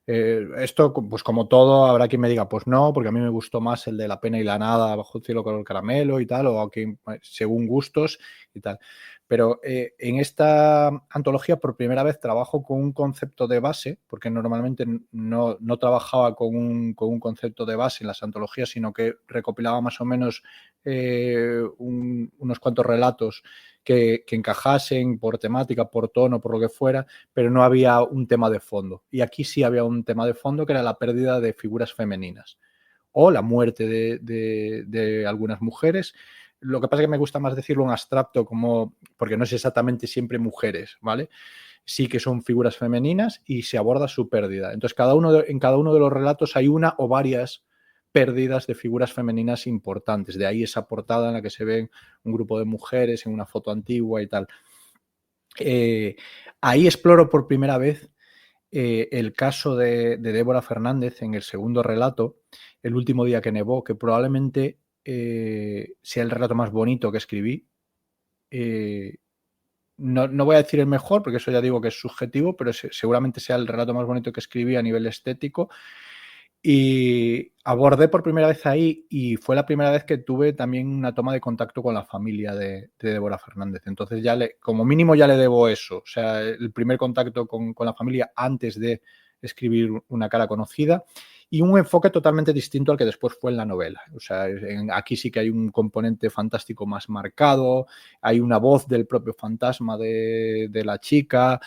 Esto, pues como todo, habrá quien me diga, pues no, porque a mí me gustó más el de La pena y la nada, Bajo el cielo color caramelo y tal, o aquí, según gustos y tal. Pero en esta antología por primera vez trabajo con un concepto de base, porque normalmente no trabajaba con un concepto de base en las antologías, sino que recopilaba más o menos unos cuantos relatos que encajasen por temática, por tono, por lo que fuera, pero no había un tema de fondo. Y aquí sí había un tema de fondo, que era la pérdida de figuras femeninas o la muerte de algunas mujeres. Lo que pasa es que me gusta más decirlo en abstracto, como, porque no es exactamente siempre mujeres, ¿vale? Sí que son figuras femeninas y se aborda su pérdida. Entonces, en cada uno de los relatos hay una o varias pérdidas de figuras femeninas importantes. De ahí esa portada en la que se ven un grupo de mujeres en una foto antigua y tal. Ahí exploro por primera vez el caso de Débora Fernández en el segundo relato, El último día que nevó, que probablemente sea el relato más bonito que escribí. No voy a decir el mejor, porque eso ya digo que es subjetivo, pero seguramente sea el relato más bonito que escribí a nivel estético. Y abordé por primera vez ahí, y fue la primera vez que tuve también una toma de contacto con la familia de Débora Fernández. Entonces como mínimo ya le debo eso. O sea, el primer contacto con la familia antes de escribir Una cara conocida, y un enfoque totalmente distinto al que después fue en la novela. O sea, aquí sí que hay un componente fantástico más marcado, hay una voz del propio fantasma de la chica,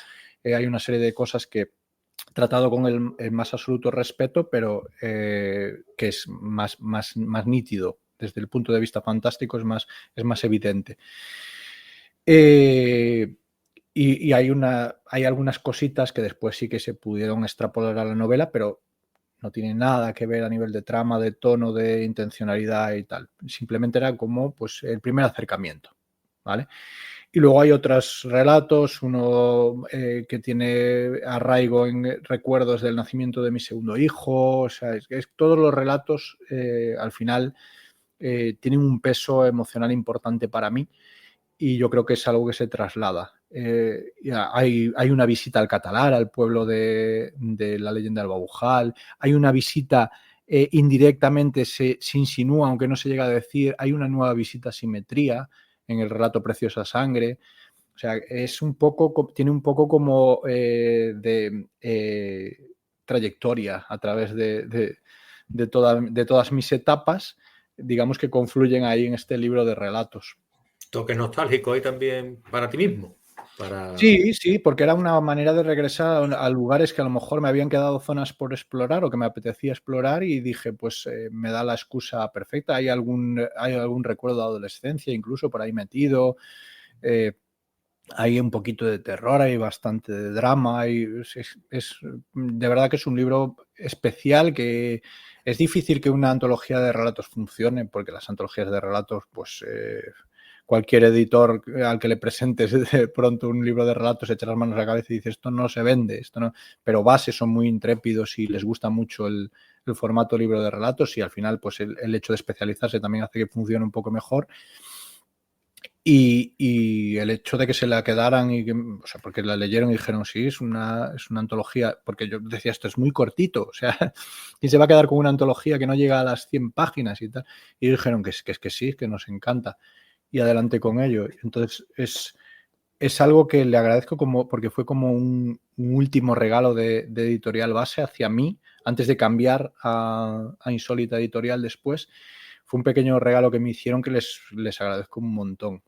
hay una serie de cosas que tratado con el más absoluto respeto, pero que es más nítido. Desde el punto de vista fantástico es más evidente. Y hay algunas cositas que después sí que se pudieron extrapolar a la novela, pero no tiene nada que ver a nivel de trama, de tono, de intencionalidad y tal. Simplemente era como pues, el primer acercamiento, ¿vale? Y luego hay otros relatos, uno que tiene arraigo en recuerdos del nacimiento de mi segundo hijo. O sea, todos los relatos al final tienen un peso emocional importante para mí, y yo creo que es algo que se traslada. Hay una visita al Catalar, al pueblo de la leyenda del Babujal. Hay una visita, indirectamente se insinúa, aunque no se llega a decir, hay una nueva visita a Simetría en el relato Preciosa Sangre. O sea, tiene un poco como de trayectoria a través de todas mis etapas, digamos, que confluyen ahí en este libro de relatos. Toque nostálgico ahí también para ti mismo. Sí, porque era una manera de regresar a lugares que a lo mejor me habían quedado zonas por explorar o que me apetecía explorar, y dije, pues me da la excusa perfecta. Hay algún recuerdo de adolescencia incluso por ahí metido. Hay un poquito de terror, hay bastante de drama. De verdad que es un libro especial, que es difícil que una antología de relatos funcione, porque las antologías de relatos, pues cualquier editor al que le presentes de pronto un libro de relatos echa las manos a la cabeza y dice, esto no se vende, esto no. Pero Base son muy intrépidos y les gusta mucho el formato libro de relatos, y al final pues el hecho de especializarse también hace que funcione un poco mejor. Y el hecho de que se la quedaran, o sea, porque la leyeron y dijeron, sí, es una antología, porque yo decía, esto es muy cortito, o sea, ¿quién se va a quedar con una antología que no llega a las 100 páginas y tal? Y dijeron que sí, que nos encanta, y adelante con ello. Entonces es algo que le agradezco, porque fue como un último regalo de Editorial Base hacia mí, antes de cambiar a Insólita Editorial después. Fue un pequeño regalo que me hicieron, que les agradezco un montón.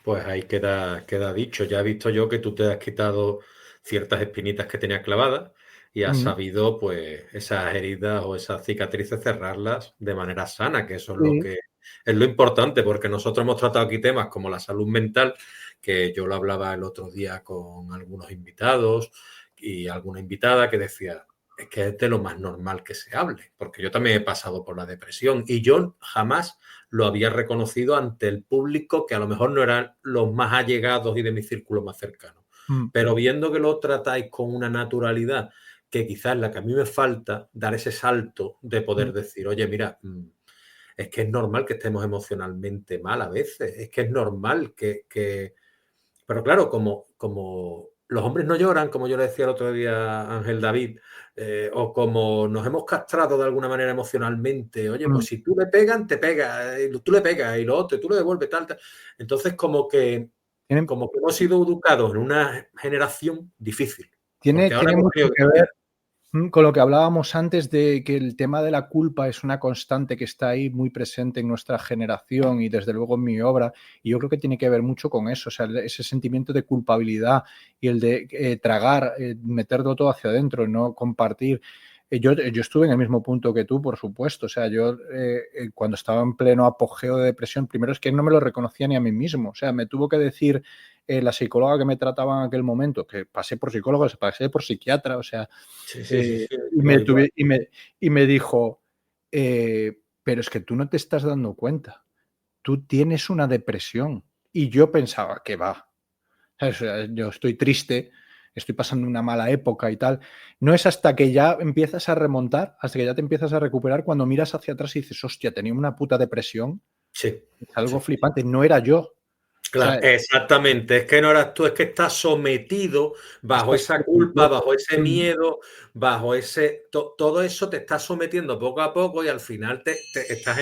Pues ahí queda dicho. Ya he visto yo que tú te has quitado ciertas espinitas que tenías clavadas y has sabido, pues, esas heridas o esas cicatrices cerrarlas de manera sana, que eso es lo que es lo importante, porque nosotros hemos tratado aquí temas como la salud mental, que yo lo hablaba el otro día con algunos invitados y alguna invitada que decía, es que es de lo más normal que se hable, porque yo también he pasado por la depresión y yo jamás lo había reconocido ante el público, que a lo mejor no eran los más allegados y de mi círculo más cercano. Pero viendo que lo tratáis con una naturalidad que quizás la que a mí me falta, dar ese salto de poder decir, oye, mira, es que es normal que estemos emocionalmente mal a veces, es que es normal que Pero claro, como los hombres no lloran, como yo le decía el otro día a Ángel David, o como nos hemos castrado de alguna manera emocionalmente, oye, Mm. pues si tú le pegan, te pega, y tú le pegas, y lo otro, y tú le devuelves tal, tal. Entonces, Tiene, como que hemos sido educados en una generación difícil, porque ahora tiene hemos mucho tenido que que ver cambiar. con lo que hablábamos antes de que el tema de la culpa es una constante que está ahí muy presente en nuestra generación y desde luego en mi obra. Y yo creo que tiene que ver mucho con eso, o sea, ese sentimiento de culpabilidad y el de tragar, meterlo todo hacia adentro, no compartir. Yo estuve en el mismo punto que tú, por supuesto. O sea, yo cuando estaba en pleno apogeo de depresión, primero es que no me lo reconocía ni a mí mismo. O sea, me tuvo que decir la psicóloga que me trataba en aquel momento, que pasé por psicólogo, pasé por psiquiatra, o sea, Sí, sí, sí, eh, sí, y, me igual, igual. tuve, y me dijo, pero es que tú no te estás dando cuenta, tú tienes una depresión. Y yo pensaba, que va, o sea, yo estoy triste, estoy pasando una mala época y tal. No es hasta que ya empiezas a remontar, hasta que ya te empiezas a recuperar, cuando miras hacia atrás y dices, hostia, tenía una puta depresión. Sí, Es algo sí. flipante, no era yo. O Claro, sea, exactamente, es que no eras tú, es que estás sometido bajo estás esa por culpa, completo. bajo ese miedo, bajo ese, todo eso te está sometiendo poco a poco y al final estás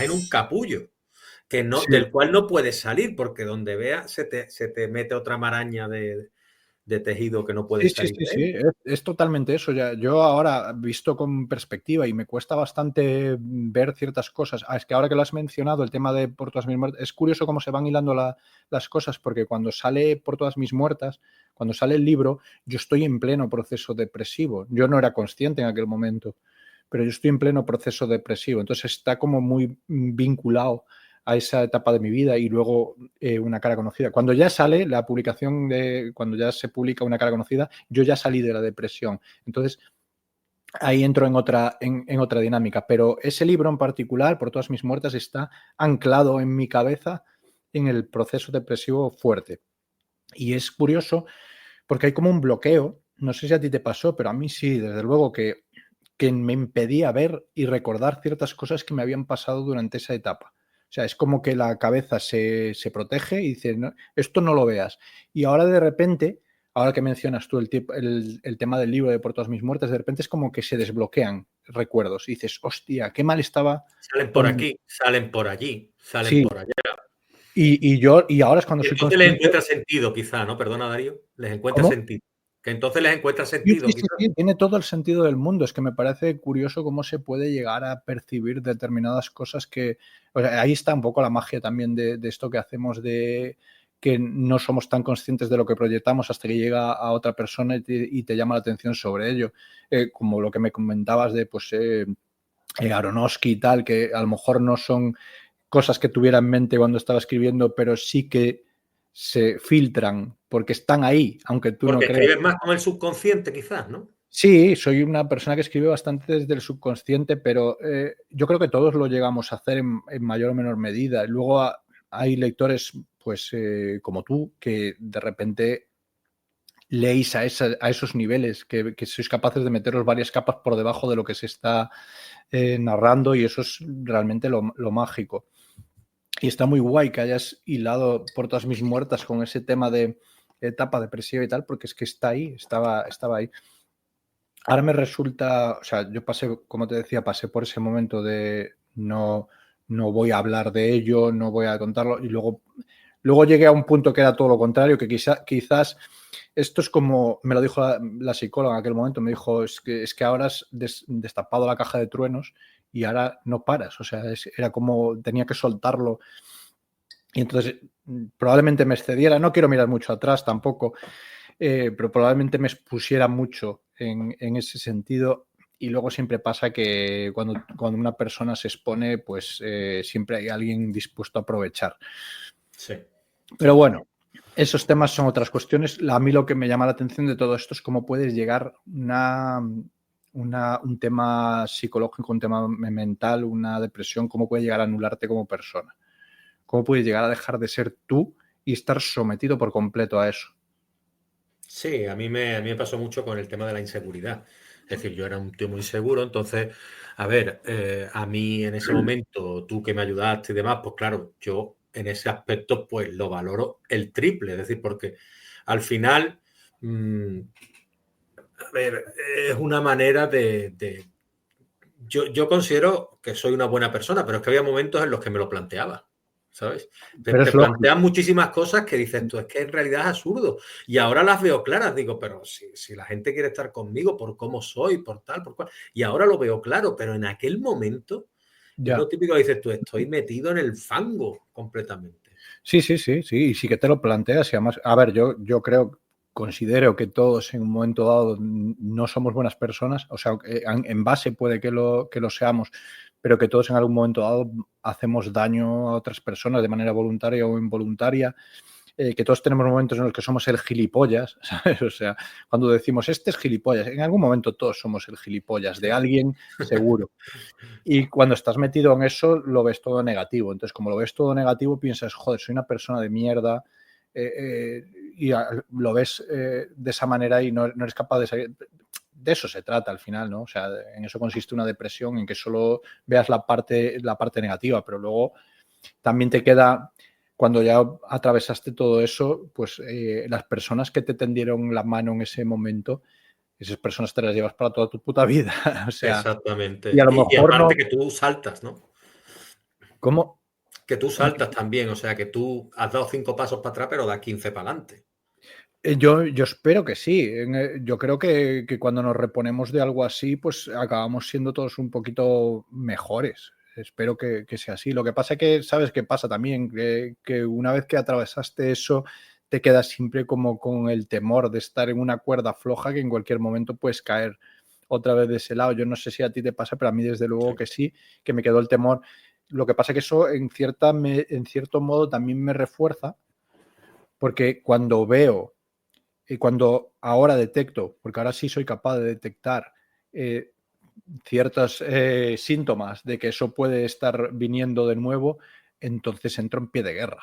en un capullo que no, Sí. del cual no puedes salir porque donde veas se te mete otra maraña de tejido que no Sí, puedes sí, salir sí, de sí, él. es totalmente eso. Ya, yo ahora, visto con perspectiva, y me cuesta bastante ver ciertas cosas. Es que ahora que lo has mencionado, el tema de Por todas mis muertas, es curioso cómo se van hilando las cosas, porque cuando sale Por todas mis muertas, cuando sale el libro, yo estoy en pleno proceso depresivo. Yo no era consciente en aquel momento, pero yo estoy en pleno proceso depresivo. Entonces está como muy vinculado a esa etapa de mi vida y luego una cara conocida. Cuando ya sale la publicación cuando ya se publica una cara conocida, yo ya salí de la depresión. Entonces ahí entro en otra dinámica. Pero ese libro en particular, Por todas mis muertas, está anclado en mi cabeza en el proceso depresivo fuerte. Y es curioso porque hay como un bloqueo, no sé si a ti te pasó, pero a mí sí, desde luego que me impedía ver y recordar ciertas cosas que me habían pasado durante esa etapa. O sea, es como que la cabeza se protege y dice, no, esto no lo veas. Y ahora de repente, ahora que mencionas tú el tema del libro de Por todas mis muertes, de repente es como que se desbloquean recuerdos y dices, hostia, qué mal estaba Salen por con... aquí, salen por allí, salen Sí, por allá. y ahora es cuando Y soy entonces les consciente... encuentra sentido, quizá, ¿no? Perdona, Darío, les encuentra ¿Cómo? sentido. Que entonces les encuentra Sí, sí, sentido, sí, quizá. sí, tiene todo el sentido del mundo. Es que me parece curioso cómo se puede llegar a percibir determinadas cosas que, o sea, ahí está un poco la magia también de esto que hacemos, de que no somos tan conscientes de lo que proyectamos hasta que llega a otra persona y te llama la atención sobre ello. Como lo que me comentabas de pues Aronofsky y tal, que a lo mejor no son cosas que tuviera en mente cuando estaba escribiendo, pero sí que se filtran porque están ahí, aunque tú no Porque creas. escribes más con el subconsciente, quizás, ¿no? Sí, soy una persona que escribe bastante desde el subconsciente, pero yo creo que todos lo llegamos a hacer en mayor o menor medida. Luego hay lectores, pues como tú, que de repente leéis a esos niveles, que sois capaces de meteros varias capas por debajo de lo que se está narrando, y eso es realmente lo mágico. Y está muy guay que hayas hilado Por todas mis muertas con ese tema de etapa depresiva y tal, porque es que está ahí, estaba ahí. Ahora me resulta, o sea, yo pasé, como te decía, pasé por ese momento de no voy a hablar de ello, no voy a contarlo, y luego llegué a un punto que era todo lo contrario, que quizás esto es como, me lo dijo la psicóloga en aquel momento, me dijo, es que ahora has destapado la caja de truenos y ahora no paras, o sea, era como, tenía que soltarlo, y entonces probablemente me excediera, no quiero mirar mucho atrás tampoco, pero probablemente me expusiera mucho en ese sentido. Y luego siempre pasa que cuando una persona se expone, pues siempre hay alguien dispuesto a aprovechar. Sí, Pero sí. bueno, esos temas son otras cuestiones. A mí lo que me llama la atención de todo esto es cómo puedes llegar un tema psicológico, un tema mental, una depresión, cómo puede llegar a anularte como persona. Cómo puedes llegar a dejar de ser tú y estar sometido por completo a eso. Sí, a mí me pasó mucho con el tema de la inseguridad. Es decir, yo era un tío muy inseguro, entonces, a ver, a mí en ese momento, tú que me ayudaste y demás, pues claro, yo en ese aspecto pues lo valoro el triple, es decir, porque al final, a ver, es una manera de yo considero que soy una buena persona, pero es que había momentos en los que me lo planteaba, ¿sabes? Pero Te es lógico. plantean muchísimas cosas que dices tú, es que en realidad es absurdo. Y ahora las veo claras, digo, pero si la gente quiere estar conmigo por cómo soy, por tal, por cual. Y ahora lo veo claro, pero en aquel momento es Ya. lo típico que dices tú, estoy metido en el fango completamente. Sí, sí, sí, sí, y sí que te lo planteas y además, a ver, yo creo, considero que todos en un momento dado no somos buenas personas, o sea, en base puede que lo seamos, pero que todos en algún momento dado hacemos daño a otras personas de manera voluntaria o involuntaria, que todos tenemos momentos en los que somos el gilipollas, ¿sabes? O sea, cuando decimos, este es gilipollas, en algún momento todos somos el gilipollas de alguien, seguro. Y cuando estás metido en eso, lo ves todo negativo. Entonces, como lo ves todo negativo, piensas, joder, soy una persona de mierda. Y lo ves de esa manera y no eres capaz de salir. De eso se trata al final, ¿no? O sea, en eso consiste una depresión, en que solo veas la parte negativa, pero luego también te queda, cuando ya atravesaste todo eso, pues las personas que te tendieron la mano en ese momento, esas personas te las llevas para toda tu puta vida. O sea, y Exactamente. a lo Y mejor aparte no. que tú saltas, ¿no? ¿Cómo? Que tú saltas también, o sea, que tú has dado 5 pasos para atrás, pero das 15 para adelante. Yo espero que sí. Yo creo que cuando nos reponemos de algo así, pues acabamos siendo todos un poquito mejores. Espero que sea así. Lo que pasa es que, ¿sabes qué pasa también? Que una vez que atravesaste eso, te quedas siempre como con el temor de estar en una cuerda floja que en cualquier momento puedes caer otra vez de ese lado. Yo no sé si a ti te pasa, pero a mí desde luego Sí. que sí, que me quedó el temor. Lo que pasa es que eso en cierto modo también me refuerza, porque cuando veo y cuando ahora detecto, porque ahora sí soy capaz de detectar eh, ciertos síntomas de que eso puede estar viniendo de nuevo, entonces entro en pie de guerra.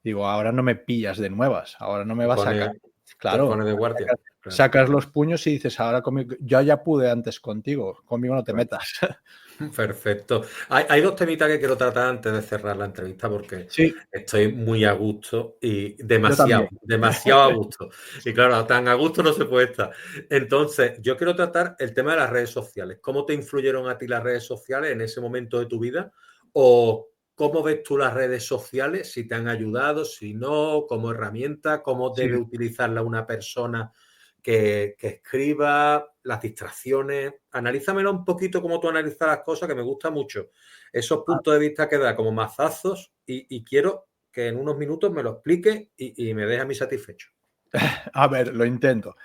Digo, ahora no me pillas de nuevas, ahora no me Te vas a sacar. pone, te Claro, pone de guardia. Claro. sacas los puños y dices, ahora conmigo, yo ya pude antes conmigo no te Claro. metas. Perfecto. Hay dos temitas que quiero tratar antes de cerrar la entrevista porque Sí, estoy muy a gusto y yo también. demasiado, demasiado a gusto. Y claro, tan a gusto no se puede estar. Entonces, yo quiero tratar el tema de las redes sociales. ¿Cómo te influyeron a ti las redes sociales en ese momento de tu vida? ¿O cómo ves tú las redes sociales? Si te han ayudado, si no, como herramienta, cómo Sí. debe utilizarla una persona que escriba, las distracciones. Analízamelo un poquito como tú analizas las cosas, que me gusta mucho. Esos puntos de vista que da como mazazos y quiero que en unos minutos me lo explique y me deje a mí satisfecho. A ver, lo intento.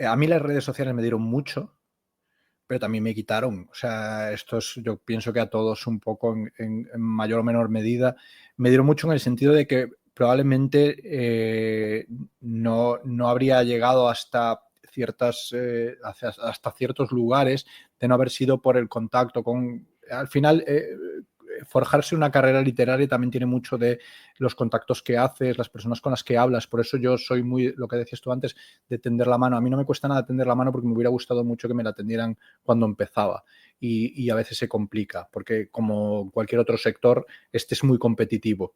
A mí las redes sociales me dieron mucho, pero también me quitaron. O sea, yo pienso que a todos un poco en mayor o menor medida me dieron mucho en el sentido de que probablemente no habría llegado hasta hasta ciertos lugares de no haber sido por el contacto con. Al final, forjarse una carrera literaria también tiene mucho de los contactos que haces, las personas con las que hablas. Por eso yo soy muy, lo que decías tú antes, de tender la mano. A mí no me cuesta nada tender la mano porque me hubiera gustado mucho que me la tendieran cuando empezaba. Y a veces se complica, porque como cualquier otro sector, este es muy competitivo.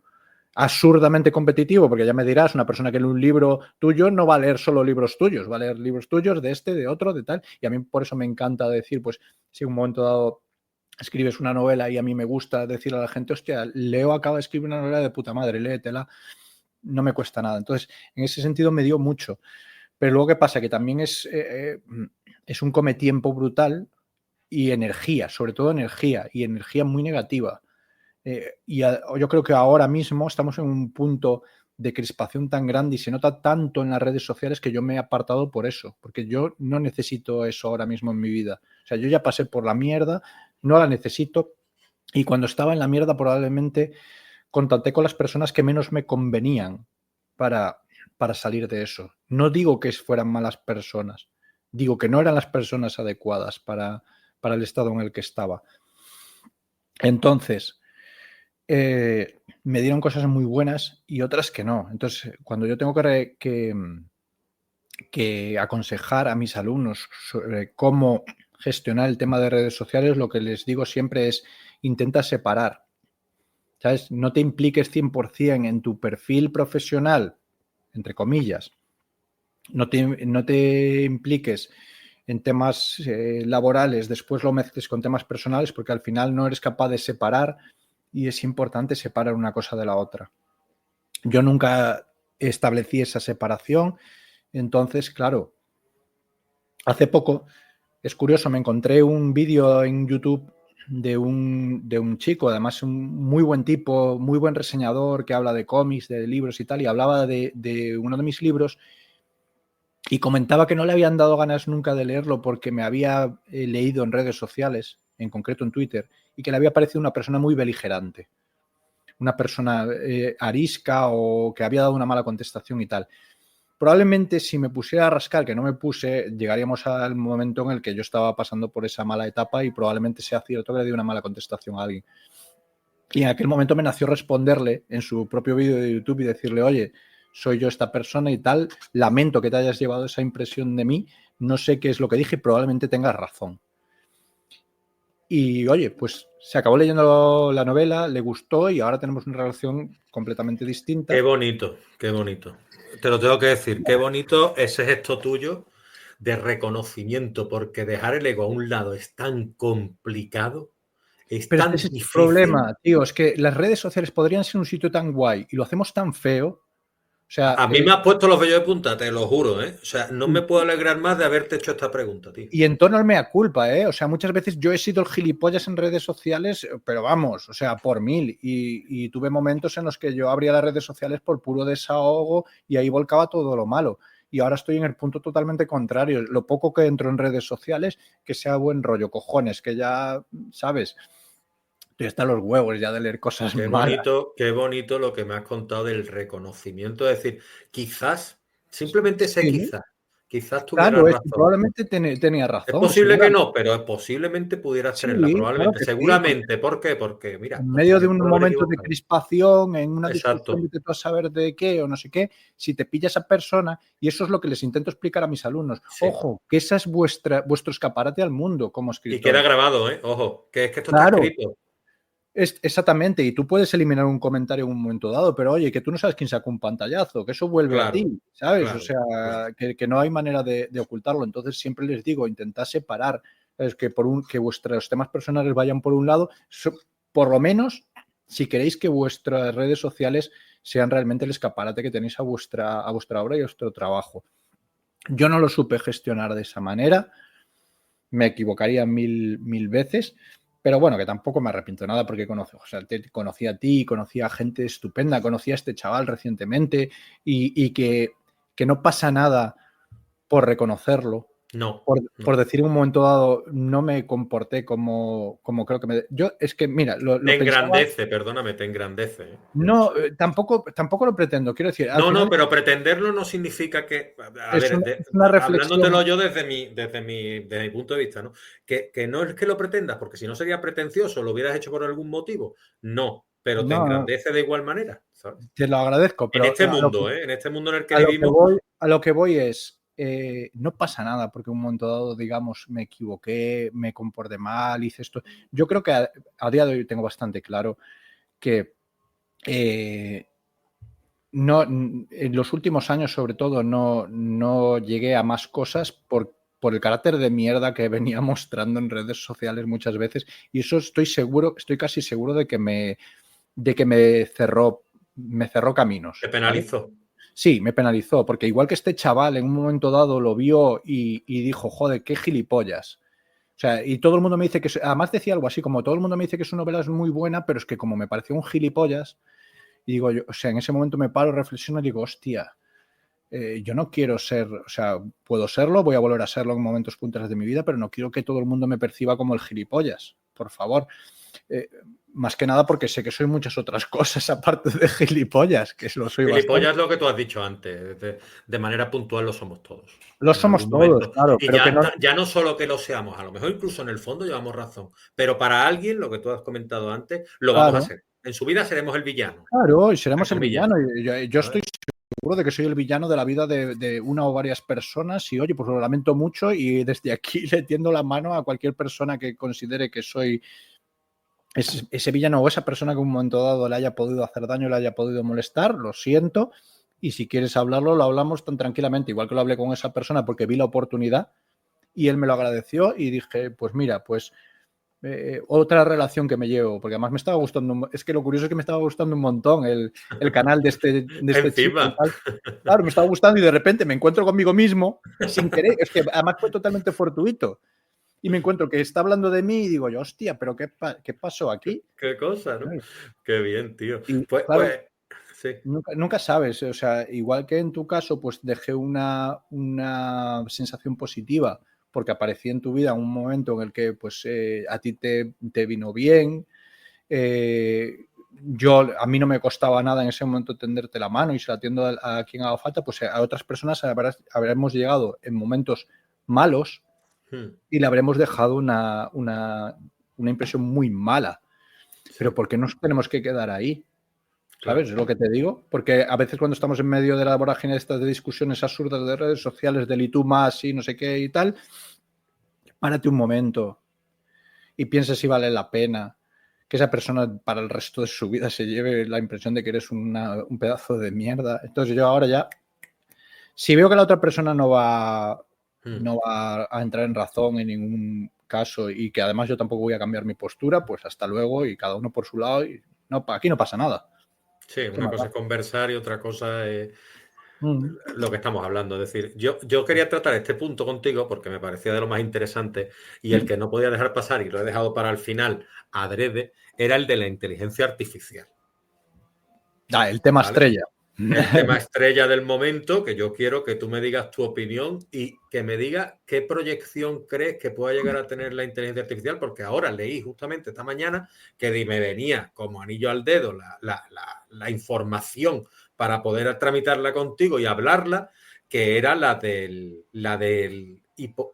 Absurdamente competitivo, porque ya me dirás, una persona que lee un libro tuyo no va a leer solo libros tuyos, va a leer libros tuyos de este, de otro, de tal. Y a mí por eso me encanta decir, pues, si en un momento dado escribes una novela y a mí me gusta decirle a la gente, hostia, Leo acaba de escribir una novela de puta madre, léetela, no me cuesta nada. Entonces, en ese sentido me dio mucho. Pero luego, ¿qué pasa? Que también es un cometiempo brutal y energía, sobre todo energía, y energía muy negativa. Yo creo que ahora mismo estamos en un punto de crispación tan grande y se nota tanto en las redes sociales que yo me he apartado por eso, porque yo no necesito eso ahora mismo en mi vida. O sea, yo ya pasé por la mierda, no la necesito, y cuando estaba en la mierda probablemente contacté con las personas que menos me convenían para, para salir de eso. No digo que fueran malas personas, digo que no eran las personas adecuadas para el estado en el que estaba. Entonces, me dieron cosas muy buenas y otras que no. Entonces, cuando yo tengo que aconsejar a mis alumnos sobre cómo gestionar el tema de redes sociales, lo que les digo siempre es intenta separar ¿sabes? No te impliques 100% en tu perfil profesional, entre comillas. No te impliques en temas laborales, después lo mezcles con temas personales, porque al final no eres capaz de separar y es importante separar una cosa de la otra. Yo nunca establecí esa separación, entonces, claro, hace poco, es curioso, me encontré un vídeo en YouTube de un chico, además un muy buen tipo, muy buen reseñador, que habla de cómics, de libros y tal, y hablaba de uno de mis libros y comentaba que no le habían dado ganas nunca de leerlo porque me había leído en redes sociales, en concreto en Twitter, y que le había parecido una persona muy beligerante, una persona arisca o que había dado una mala contestación y tal. Probablemente si me pusiera a rascar, que no me puse, llegaríamos al momento en el que yo estaba pasando por esa mala etapa y probablemente sea cierto que le di una mala contestación a alguien. Y en aquel momento me nació responderle en su propio vídeo de YouTube y decirle, oye, soy yo esta persona y tal, lamento que te hayas llevado esa impresión de mí, no sé qué es lo que dije, probablemente tengas razón. Y oye, pues se acabó leyendo la novela, le gustó y ahora tenemos una relación completamente distinta. Qué bonito, qué bonito. Te lo tengo que decir, qué bonito ese gesto tuyo de reconocimiento, porque dejar el ego a un lado es tan complicado, es Pero tan ese es el difícil. problema, tío, es que las redes sociales podrían ser un sitio tan guay y lo hacemos tan feo. O sea, A mí me has puesto los vellos de punta, te lo juro, ¿eh? O sea, no me puedo alegrar más de haberte hecho esta pregunta, tío. y en tono al mea culpa, ¿eh? O sea, muchas veces yo he sido el gilipollas en redes sociales, pero vamos, o sea, por mil. Y tuve momentos en los que yo abría las redes sociales por puro desahogo y ahí volcaba todo lo malo. Y ahora estoy en el punto totalmente contrario. Lo poco que entro en redes sociales, que sea buen rollo, cojones, que ya, ¿sabes? Estoy hasta los huevos ya de leer cosas malas. Qué bonito lo que me has contado del reconocimiento. Es decir, quizás, simplemente sé Sí, quizás tuvieras claro, es que razón. probablemente tenía Es razón, posible que seguramente. no, pero posiblemente pudieras tenerla. Sí, claro Probablemente, que sí, porque seguramente. ¿Por qué? Porque, mira, en pues medio de también un puedo haber momento de equivocado. crispación, en una discusión Exacto. de tú a saber de qué o no sé qué, si te pilla esa persona, y eso es lo que les intento explicar a mis alumnos, Sí. ojo, que esa es vuestro escaparate al mundo como Y queda escritores. grabado, ¿eh? Ojo, que es que esto está Claro, escrito. exactamente, y tú puedes eliminar un comentario en un momento dado, pero oye, que tú no sabes quién sacó un pantallazo, que eso vuelve a Claro, ti, ¿sabes? O claro, claro. sea, que no hay manera de ocultarlo. Entonces siempre les digo, intentad separar, es que, que vuestros temas personales vayan por un lado, por lo menos si queréis que vuestras redes sociales sean realmente el escaparate que tenéis a vuestra obra y a vuestro trabajo. Yo no lo supe gestionar de esa manera, me equivocaría mil veces, pero bueno, que tampoco me arrepiento de nada porque o sea, te conocí a ti, conocí a gente estupenda, conocí a este chaval recientemente y que no pasa nada por reconocerlo, No, por no. decir en un momento dado, no me comporté como creo que me... Yo es que, mira, Te lo pensaba, engrandece, perdóname, te engrandece, ¿eh? no, tampoco lo pretendo, quiero decir, al No, no, final pero pretenderlo no significa que, a es ver, una, es una hablándotelo reflexión. yo desde mi punto de vista, ¿no? Que no es que lo pretendas, porque si no sería pretencioso, lo hubieras hecho por algún motivo. No, pero te No, no, engrandece de igual manera, ¿sabes? te lo agradezco, En pero este mundo, ¿eh? En este mundo en el que a lo que vivimos, voy, a lo que voy es, no pasa nada porque en un momento dado, digamos, me equivoqué, me comporté mal, hice esto. Yo creo que a día de hoy tengo bastante claro que eh, no, en los últimos años, sobre todo, no llegué a más cosas por el carácter de mierda que venía mostrando en redes sociales muchas veces. Y eso estoy casi seguro de que me cerró caminos, te ¿vale? penalizo. Sí, me penalizó, porque igual que este chaval en un momento dado lo vio y dijo, joder, qué gilipollas. O sea, y todo el mundo me dice que, además decía algo así, como todo el mundo me dice que su novela es muy buena, pero es que como me pareció un gilipollas, y digo yo, o sea, en ese momento me paro, reflexiono y digo, hostia, yo no quiero ser, o sea, puedo serlo, voy a volver a serlo en momentos puntuales de mi vida, pero no quiero que todo el mundo me perciba como el gilipollas, por favor. Eh, Más que nada porque sé que soy muchas otras cosas aparte de gilipollas, que lo soy bastante. Gilipollas es lo que tú has dicho antes, de manera puntual lo somos todos. Lo En somos algún todos, momento. claro, Y pero que ya, no. ya no solo que lo seamos, a lo mejor incluso en el fondo llevamos razón, pero para alguien, lo que tú has comentado antes, lo vamos a Claro, ser. En su vida seremos el villano, claro, y entre seremos el comillas. villano. Yo estoy ¿Sabes? seguro de que soy el villano de la vida de una o varias personas y oye, pues lo lamento mucho y desde aquí le tiendo la mano a cualquier persona que considere que soy ese villano o esa persona que en un momento dado le haya podido hacer daño, le haya podido molestar, lo siento, y si quieres hablarlo, lo hablamos tan tranquilamente, igual que lo hablé con esa persona porque vi la oportunidad y él me lo agradeció y dije, pues mira, pues otra relación que me llevo, porque además me estaba gustando, es que lo curioso es que me estaba gustando un montón el canal de este chico y Encima. tal. Claro, me estaba gustando y de repente me encuentro conmigo mismo sin querer, es que además fue totalmente fortuito. Y me encuentro que está hablando de mí y digo yo, hostia, pero ¿qué pasó aquí? Qué cosa, ¿no? Qué bien, tío. Y claro, Pues, sí. nunca sabes, o sea, igual que en tu caso, pues dejé una sensación positiva porque aparecí en tu vida en un momento en el que pues a ti te vino bien. A mí no me costaba nada en ese momento tenderte la mano y se la atiendo a quien haga falta, pues a otras personas habremos llegado en momentos malos y le habremos dejado una impresión muy mala. Pero Sí, ¿por qué nos tenemos que quedar ahí? ¿Sabes? claro. Es lo que te digo. Porque a veces cuando estamos en medio de la vorágine estas de discusiones absurdas de redes sociales, del y tú más y no sé qué y tal, párate un momento y piensa si vale la pena que esa persona para el resto de su vida se lleve la impresión de que eres un pedazo de mierda. Entonces yo ahora ya, si veo que la otra persona no va a entrar en razón en ningún caso y que además yo tampoco voy a cambiar mi postura, pues hasta luego y cada uno por su lado y no, aquí no pasa nada. Sí, ¿Qué una más cosa da? es conversar y otra cosa es Mm. lo que estamos hablando. Es decir, yo quería tratar este punto contigo porque me parecía de lo más interesante y el que no podía dejar pasar, y lo he dejado para el final adrede, era el de la inteligencia artificial. El tema ¿Vale? estrella. El tema estrella del momento, que yo quiero que tú me digas tu opinión y que me digas qué proyección crees que pueda llegar a tener la inteligencia artificial, porque ahora leí justamente esta mañana que me venía como anillo al dedo la información para poder tramitarla contigo y hablarla, que era la del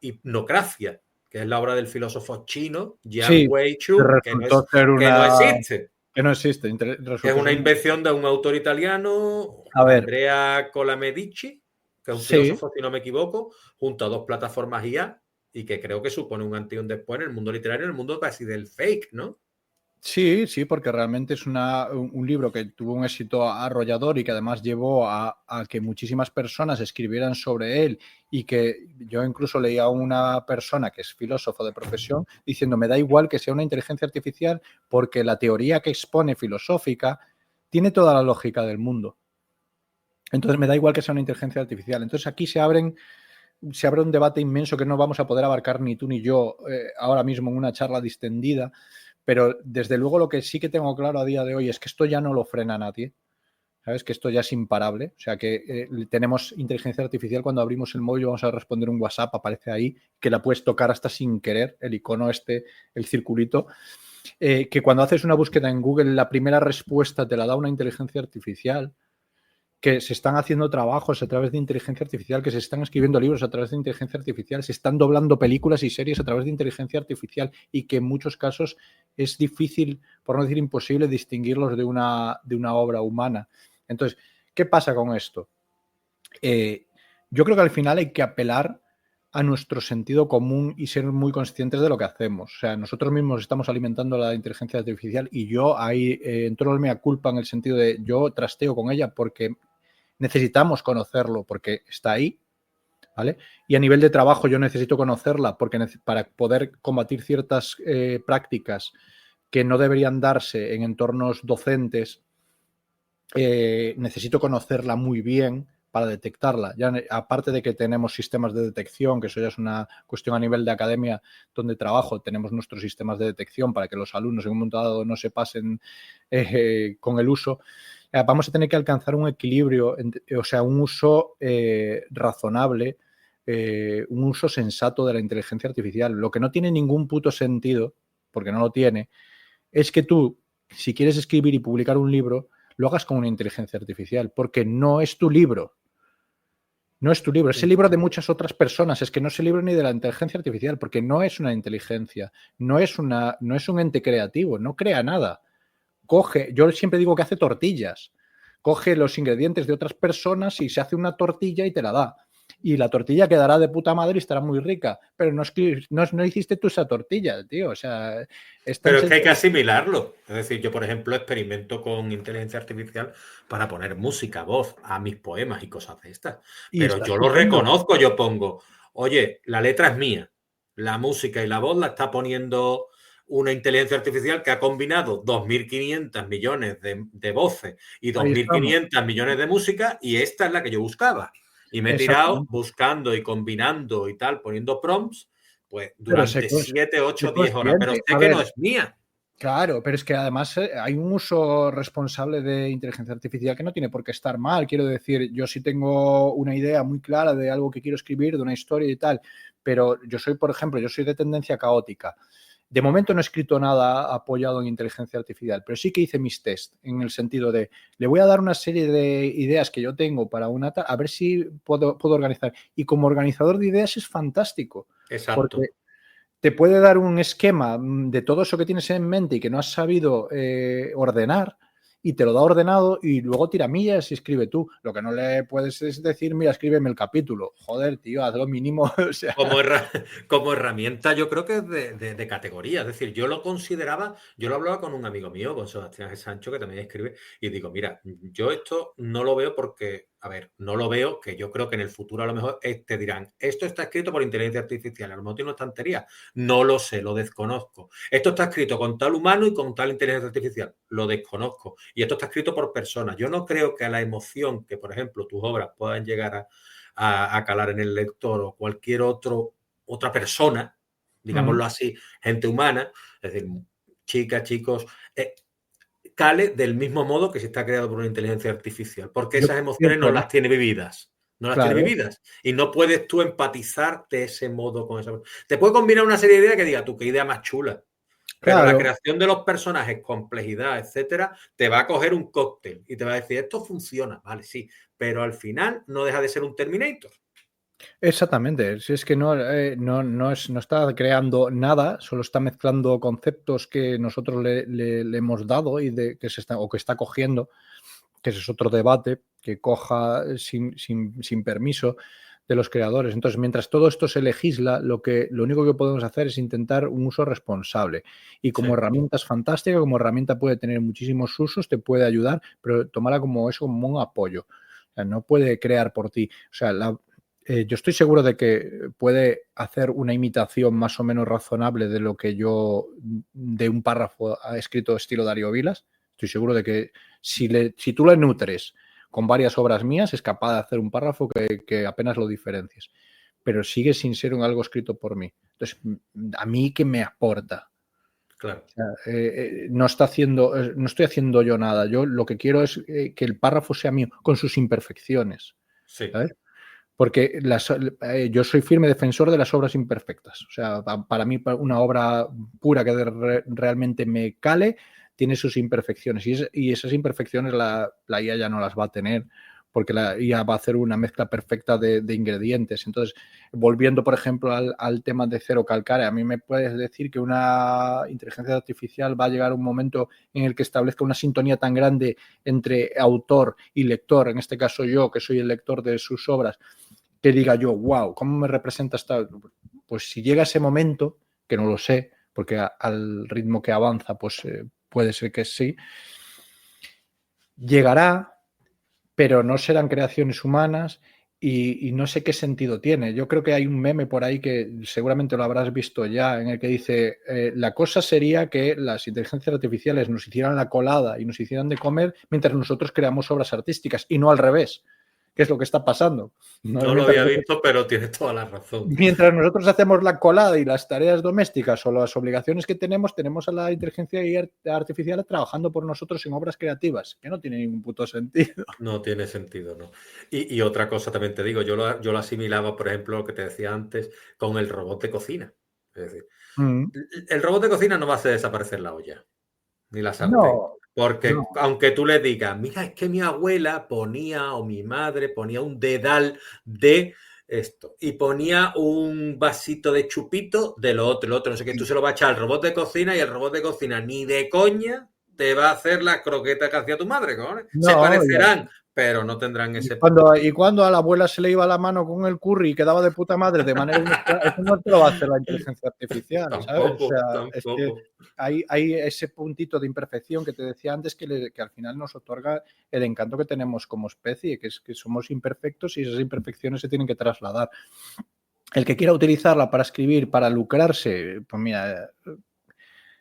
hipnocracia, que es la obra del filósofo chino Jiang Sí, Wei-chun, resultó ser que no existe. que no existe. Que es Resultó una ser invención de un autor italiano, a ver, Andrea Colamedici, que es un sí, filósofo, si no me equivoco, junto a dos plataformas IA, y que creo que supone un antes y un después en el mundo literario, en el mundo casi del fake, ¿no? sí, porque realmente es un libro que tuvo un éxito arrollador y que además llevó a que muchísimas personas escribieran sobre él y que yo incluso leía a una persona que es filósofo de profesión diciendo me da igual que sea una inteligencia artificial porque la teoría que expone filosófica tiene toda la lógica del mundo. Entonces me da igual que sea una inteligencia artificial. Entonces aquí se abre un debate inmenso que no vamos a poder abarcar ni tú ni yo ahora mismo en una charla distendida, pero desde luego lo que sí que tengo claro a día de hoy es que esto ya no lo frena nadie, ¿sabes? Que esto ya es imparable, o sea que tenemos inteligencia artificial, cuando abrimos el móvil vamos a responder un WhatsApp, aparece ahí, que la puedes tocar hasta sin querer, el icono el circulito, que cuando haces una búsqueda en Google la primera respuesta te la da una inteligencia artificial, que se están haciendo trabajos a través de inteligencia artificial, que se están escribiendo libros a través de inteligencia artificial, se están doblando películas y series a través de inteligencia artificial y que en muchos casos es difícil, por no decir imposible, distinguirlos de una obra humana. Entonces, ¿qué pasa con esto? Yo creo que al final hay que apelar a nuestro sentido común y ser muy conscientes de lo que hacemos. O sea, nosotros mismos estamos alimentando la inteligencia artificial y yo ahí entro en mea culpa en el sentido de yo trasteo con ella porque necesitamos conocerlo porque está ahí, ¿vale? Y a nivel de trabajo yo necesito conocerla porque para poder combatir ciertas prácticas que no deberían darse en entornos docentes, necesito conocerla muy bien para detectarla. Ya, aparte de que tenemos sistemas de detección, que eso ya es una cuestión a nivel de academia donde trabajo, tenemos nuestros sistemas de detección para que los alumnos en un momento dado no se pasen con el uso. Vamos a tener que alcanzar un equilibrio, o sea, un uso razonable, un uso sensato de la inteligencia artificial. Lo que no tiene ningún puto sentido, porque no lo tiene, es que tú, si quieres escribir y publicar un libro, lo hagas con una inteligencia artificial, porque no es tu libro. No es tu libro, es el libro de muchas otras personas. Es que no es el libro ni de la inteligencia artificial, porque no es una inteligencia, no es un ente creativo, no crea nada. Yo siempre digo que hace tortillas. Coge los ingredientes de otras personas y se hace una tortilla y te la da. y la tortilla quedará de puta madre y estará muy rica, pero no hiciste tú esa tortilla, tío. O sea, pero es que hay que asimilarlo. Es decir, yo, por ejemplo, experimento con inteligencia artificial para poner música, voz a mis poemas y cosas de estas. y Pero está yo lo estupendo. reconozco, yo pongo, oye, la letra es mía, la música y la voz la está poniendo una inteligencia artificial que ha combinado 2.500 millones de voces y Ahí estamos. 2.500 millones de música, y esta es la que yo buscaba. Y me he tirado Exactamente. buscando y combinando y tal, poniendo prompts, pues Pero durante 7, sé 8, 10 horas, pero consciente. sé A que no ver, es mía. claro, pero es que además hay un uso responsable de inteligencia artificial que no tiene por qué estar mal. Quiero decir, yo sí tengo una idea muy clara de algo que quiero escribir, de una historia y tal, pero yo soy, por ejemplo, yo soy de tendencia caótica. De momento no he escrito nada apoyado en inteligencia artificial, pero sí que hice mis test en el sentido de, le voy a dar una serie de ideas que yo tengo para a ver si puedo organizar. Y como organizador de ideas es fantástico, porque Exacto. te puede dar un esquema de todo eso que tienes en mente y que no has sabido ordenar, y te lo da ordenado y luego tira millas y escribe tú. Lo que no le puedes es decir, mira, escríbeme el capítulo. Joder, tío, haz lo mínimo. O sea, Como, como herramienta, yo creo que es de categoría. Es decir, yo lo consideraba, yo lo hablaba con un amigo mío, con Sebastián G. Sancho, que también escribe, y digo, mira, yo esto no lo veo porque, a ver, no lo veo, que yo creo que en el futuro a lo mejor te dirán, esto está escrito por inteligencia artificial, a lo mejor tiene una estantería. No lo sé, lo desconozco. Esto está escrito con tal humano y con tal inteligencia artificial, lo desconozco. Y esto está escrito por personas. Yo no creo que a la emoción que, por ejemplo, tus obras puedan llegar a calar en el lector o cualquier otra persona, digámoslo así, gente humana, es decir, chicas, chicos, cale del mismo modo que si está creado por una inteligencia artificial, porque yo esas emociones no pienso, ¿no? las tiene vividas. No las tiene Claro, vividas. Y no puedes tú empatizar de ese modo con esa. Te puede combinar una serie de ideas que diga tú, qué idea más chula. Pero la claro. creación de los personajes, complejidad, etcétera, te va a coger un cóctel y te va a decir, esto funciona, vale, sí, pero al final no deja de ser un Terminator. Exactamente, si es que no está creando nada, solo está mezclando conceptos que nosotros le hemos dado y que o que está cogiendo, que ese es otro debate, que coja sin permiso de los creadores. Entonces, mientras todo esto se legisla, lo único que podemos hacer es intentar un uso responsable. Y como Sí. herramienta es fantástica, como herramienta puede tener muchísimos usos, te puede ayudar, pero tomarla como eso, como un apoyo. O sea, no puede crear por ti. O sea, yo estoy seguro de que puede hacer una imitación más o menos razonable de lo que yo, de un párrafo ha escrito estilo Darío Vilas. Estoy seguro de que si tú le nutres con varias obras mías, es capaz de hacer un párrafo que apenas lo diferencies. Pero sigue sin ser algo escrito por mí. Entonces, ¿a mí qué me aporta? Claro. O sea, no estoy haciendo yo nada. Yo lo que quiero es que el párrafo sea mío, con sus imperfecciones. Sí. ¿Sabes? Porque yo soy firme defensor de las obras imperfectas. O sea, para mí una obra pura que realmente me cale tiene sus imperfecciones. Y esas imperfecciones la IA ya no las va a tener, porque la IA va a hacer una mezcla perfecta de ingredientes. Entonces, volviendo, por ejemplo, al tema de cero calcare, a mí me puedes decir que una inteligencia artificial va a llegar a un momento en el que establezca una sintonía tan grande entre autor y lector, en este caso yo, que soy el lector de sus obras, que diga yo, wow, ¿cómo me representa esta? Pues si llega ese momento, que no lo sé, porque al ritmo que avanza, pues puede ser que sí, llegará, pero no serán creaciones humanas y no sé qué sentido tiene. Yo creo que hay un meme por ahí que seguramente lo habrás visto ya, en el que dice, la cosa sería que las inteligencias artificiales nos hicieran la colada y nos hicieran de comer mientras nosotros creamos obras artísticas y no al revés, que es lo que está pasando. No lo había visto, pero tienes toda la razón. Mientras nosotros hacemos la colada y las tareas domésticas o las obligaciones que tenemos a la inteligencia artificial trabajando por nosotros en obras creativas, que no tiene ningún puto sentido. No tiene sentido, ¿no? Y otra cosa también te digo, yo lo asimilaba, por ejemplo, lo que te decía antes, con el robot de cocina. Es decir, Mm. el robot de cocina no va a hacer desaparecer la olla, ni la sartén. No, Porque no. aunque tú le digas, mira, es que mi abuela ponía, o mi madre ponía un dedal de esto, y ponía un vasito de chupito de lo otro, no sé qué, tú se lo vas a echar al robot de cocina y el robot de cocina ni de coña te va a hacer la croqueta que hacía tu madre, cojones. Se No, parecerán, pero no tendrán ese... y cuando a la abuela se le iba la mano con el curry y quedaba de puta madre de manera inesperada, eso no te lo va a hacer la inteligencia artificial, ¿sabes? O Tampoco, sea, es que tampoco. hay ese puntito de imperfección que te decía antes que al final nos otorga el encanto que tenemos como especie, que es que somos imperfectos y esas imperfecciones se tienen que trasladar. El que quiera utilizarla para escribir, para lucrarse, pues mira,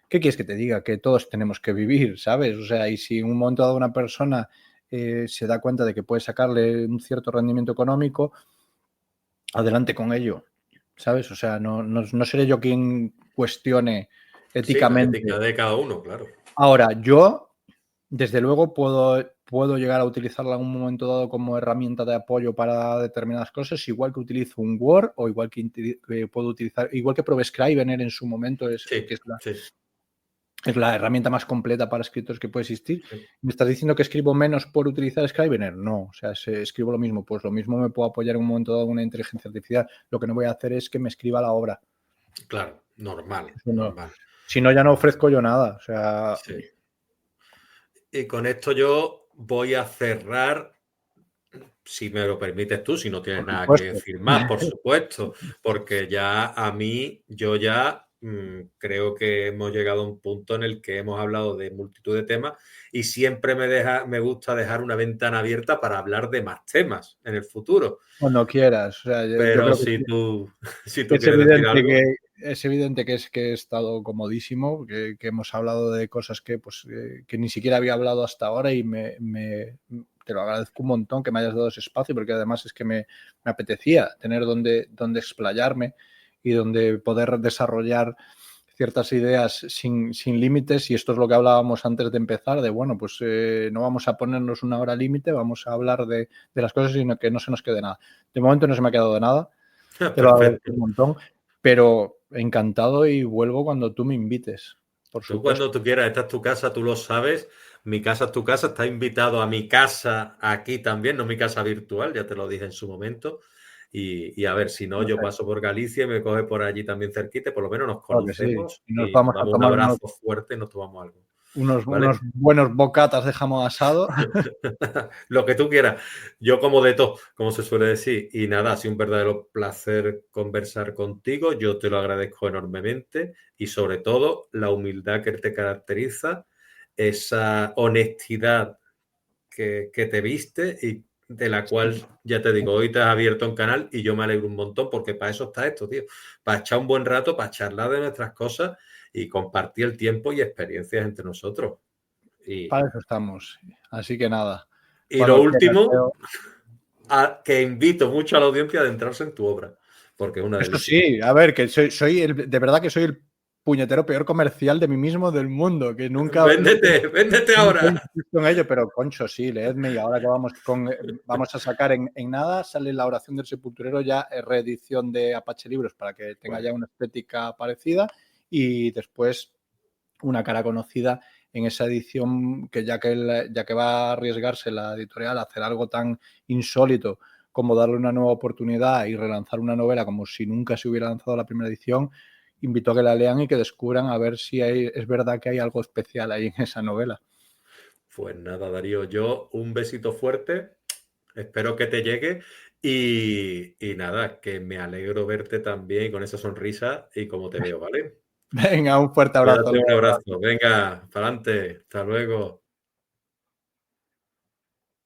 ¿qué quieres que te diga? Que todos tenemos que vivir, ¿sabes? O sea, y si en un momento dado una persona se da cuenta de que puede sacarle un cierto rendimiento económico, adelante con ello, ¿sabes? O sea, no seré yo quien cuestione Sí, la éticamente. ética de cada uno, claro. Ahora, yo, desde luego, puedo llegar a utilizarla en un momento dado como herramienta de apoyo para determinadas cosas, igual que utilizo un Word o igual que puedo utilizar, igual que probé Scrivener en su momento, Sí, que sí. es la herramienta más completa para escritores que puede existir. Sí. ¿Me estás diciendo que escribo menos por utilizar Scrivener? No, o sea, escribo lo mismo. Pues lo mismo me puedo apoyar en un momento dado en una inteligencia artificial. Lo que no voy a hacer es que me escriba la obra. Claro, normal, Eso no. normal. Si no, ya no ofrezco yo nada. O sea, Sí. Y con esto yo voy a cerrar, si me lo permites tú, si no tienes por nada que supuesto. decir más, por supuesto, porque ya a mí, yo ya creo que hemos llegado a un punto en el que hemos hablado de multitud de temas y siempre me gusta dejar una ventana abierta para hablar de más temas en el futuro. Cuando quieras. O sea, yo Pero creo que si sí. tú, si tú Es quieres decir evidente algo, que he estado comodísimo, que hemos hablado de cosas que ni siquiera había hablado hasta ahora y te lo agradezco un montón que me hayas dado ese espacio porque además es que me apetecía tener donde explayarme y donde poder desarrollar ciertas ideas sin límites y esto es lo que hablábamos antes de empezar de bueno, pues no vamos a ponernos una hora límite, vamos a hablar de las cosas sino que no se nos quede nada. De momento no se me ha quedado de nada. Te lo agradezco perfecto. un montón, pero encantado y vuelvo cuando tú me invites, por Tú supuesto. cuando tú quieras, esta es tu casa, tú lo sabes. Mi casa es tu casa, estás invitado a mi casa aquí también, no mi casa virtual, ya te lo dije en su momento. Y a ver, si no, yo Perfecto. paso por Galicia y me coge por allí también cerquita, por lo menos nos Claro que sí. conocemos Y nos y nos vamos a damos un tomar abrazo fuerte y nos tomamos algo. unos ¿Vale? buenos bocatas de jamón asado. Lo que tú quieras. Yo como de todo, como se suele decir. Y nada, ha sido un verdadero placer conversar contigo. Yo te lo agradezco enormemente y sobre todo la humildad que te caracteriza, esa honestidad que te viste y de la cual, ya te digo, hoy te has abierto un canal y yo me alegro un montón porque para eso está esto, tío. Para echar un buen rato, para charlar de nuestras cosas y compartir el tiempo y experiencias entre nosotros. Y, Para eso estamos. Así que nada, y lo cuando quieras, último, Leo. que invito mucho a la audiencia a adentrarse en tu obra, porque es una Eso delicia. sí, a ver, que de verdad que soy el puñetero peor comercial de mí mismo del mundo, que nunca Véndete, véndete ahora. insisto en ello, pero concho, sí, leedme y ahora que vamos a sacar en nada, sale la oración del sepulturero ya reedición de Apache Libros para que tenga Bueno, ya una estética parecida y después una cara conocida en esa edición que ya que va a arriesgarse la editorial a hacer algo tan insólito como darle una nueva oportunidad y relanzar una novela como si nunca se hubiera lanzado la primera edición, invito a que la lean y que descubran a ver si es verdad que hay algo especial ahí en esa novela. pues nada, Darío, yo un besito fuerte, espero que te llegue y nada, que me alegro verte también con esa sonrisa y como te veo, ¿vale? Venga, un fuerte abrazo, Cuídate, un Leo. abrazo, venga, para adelante, hasta luego.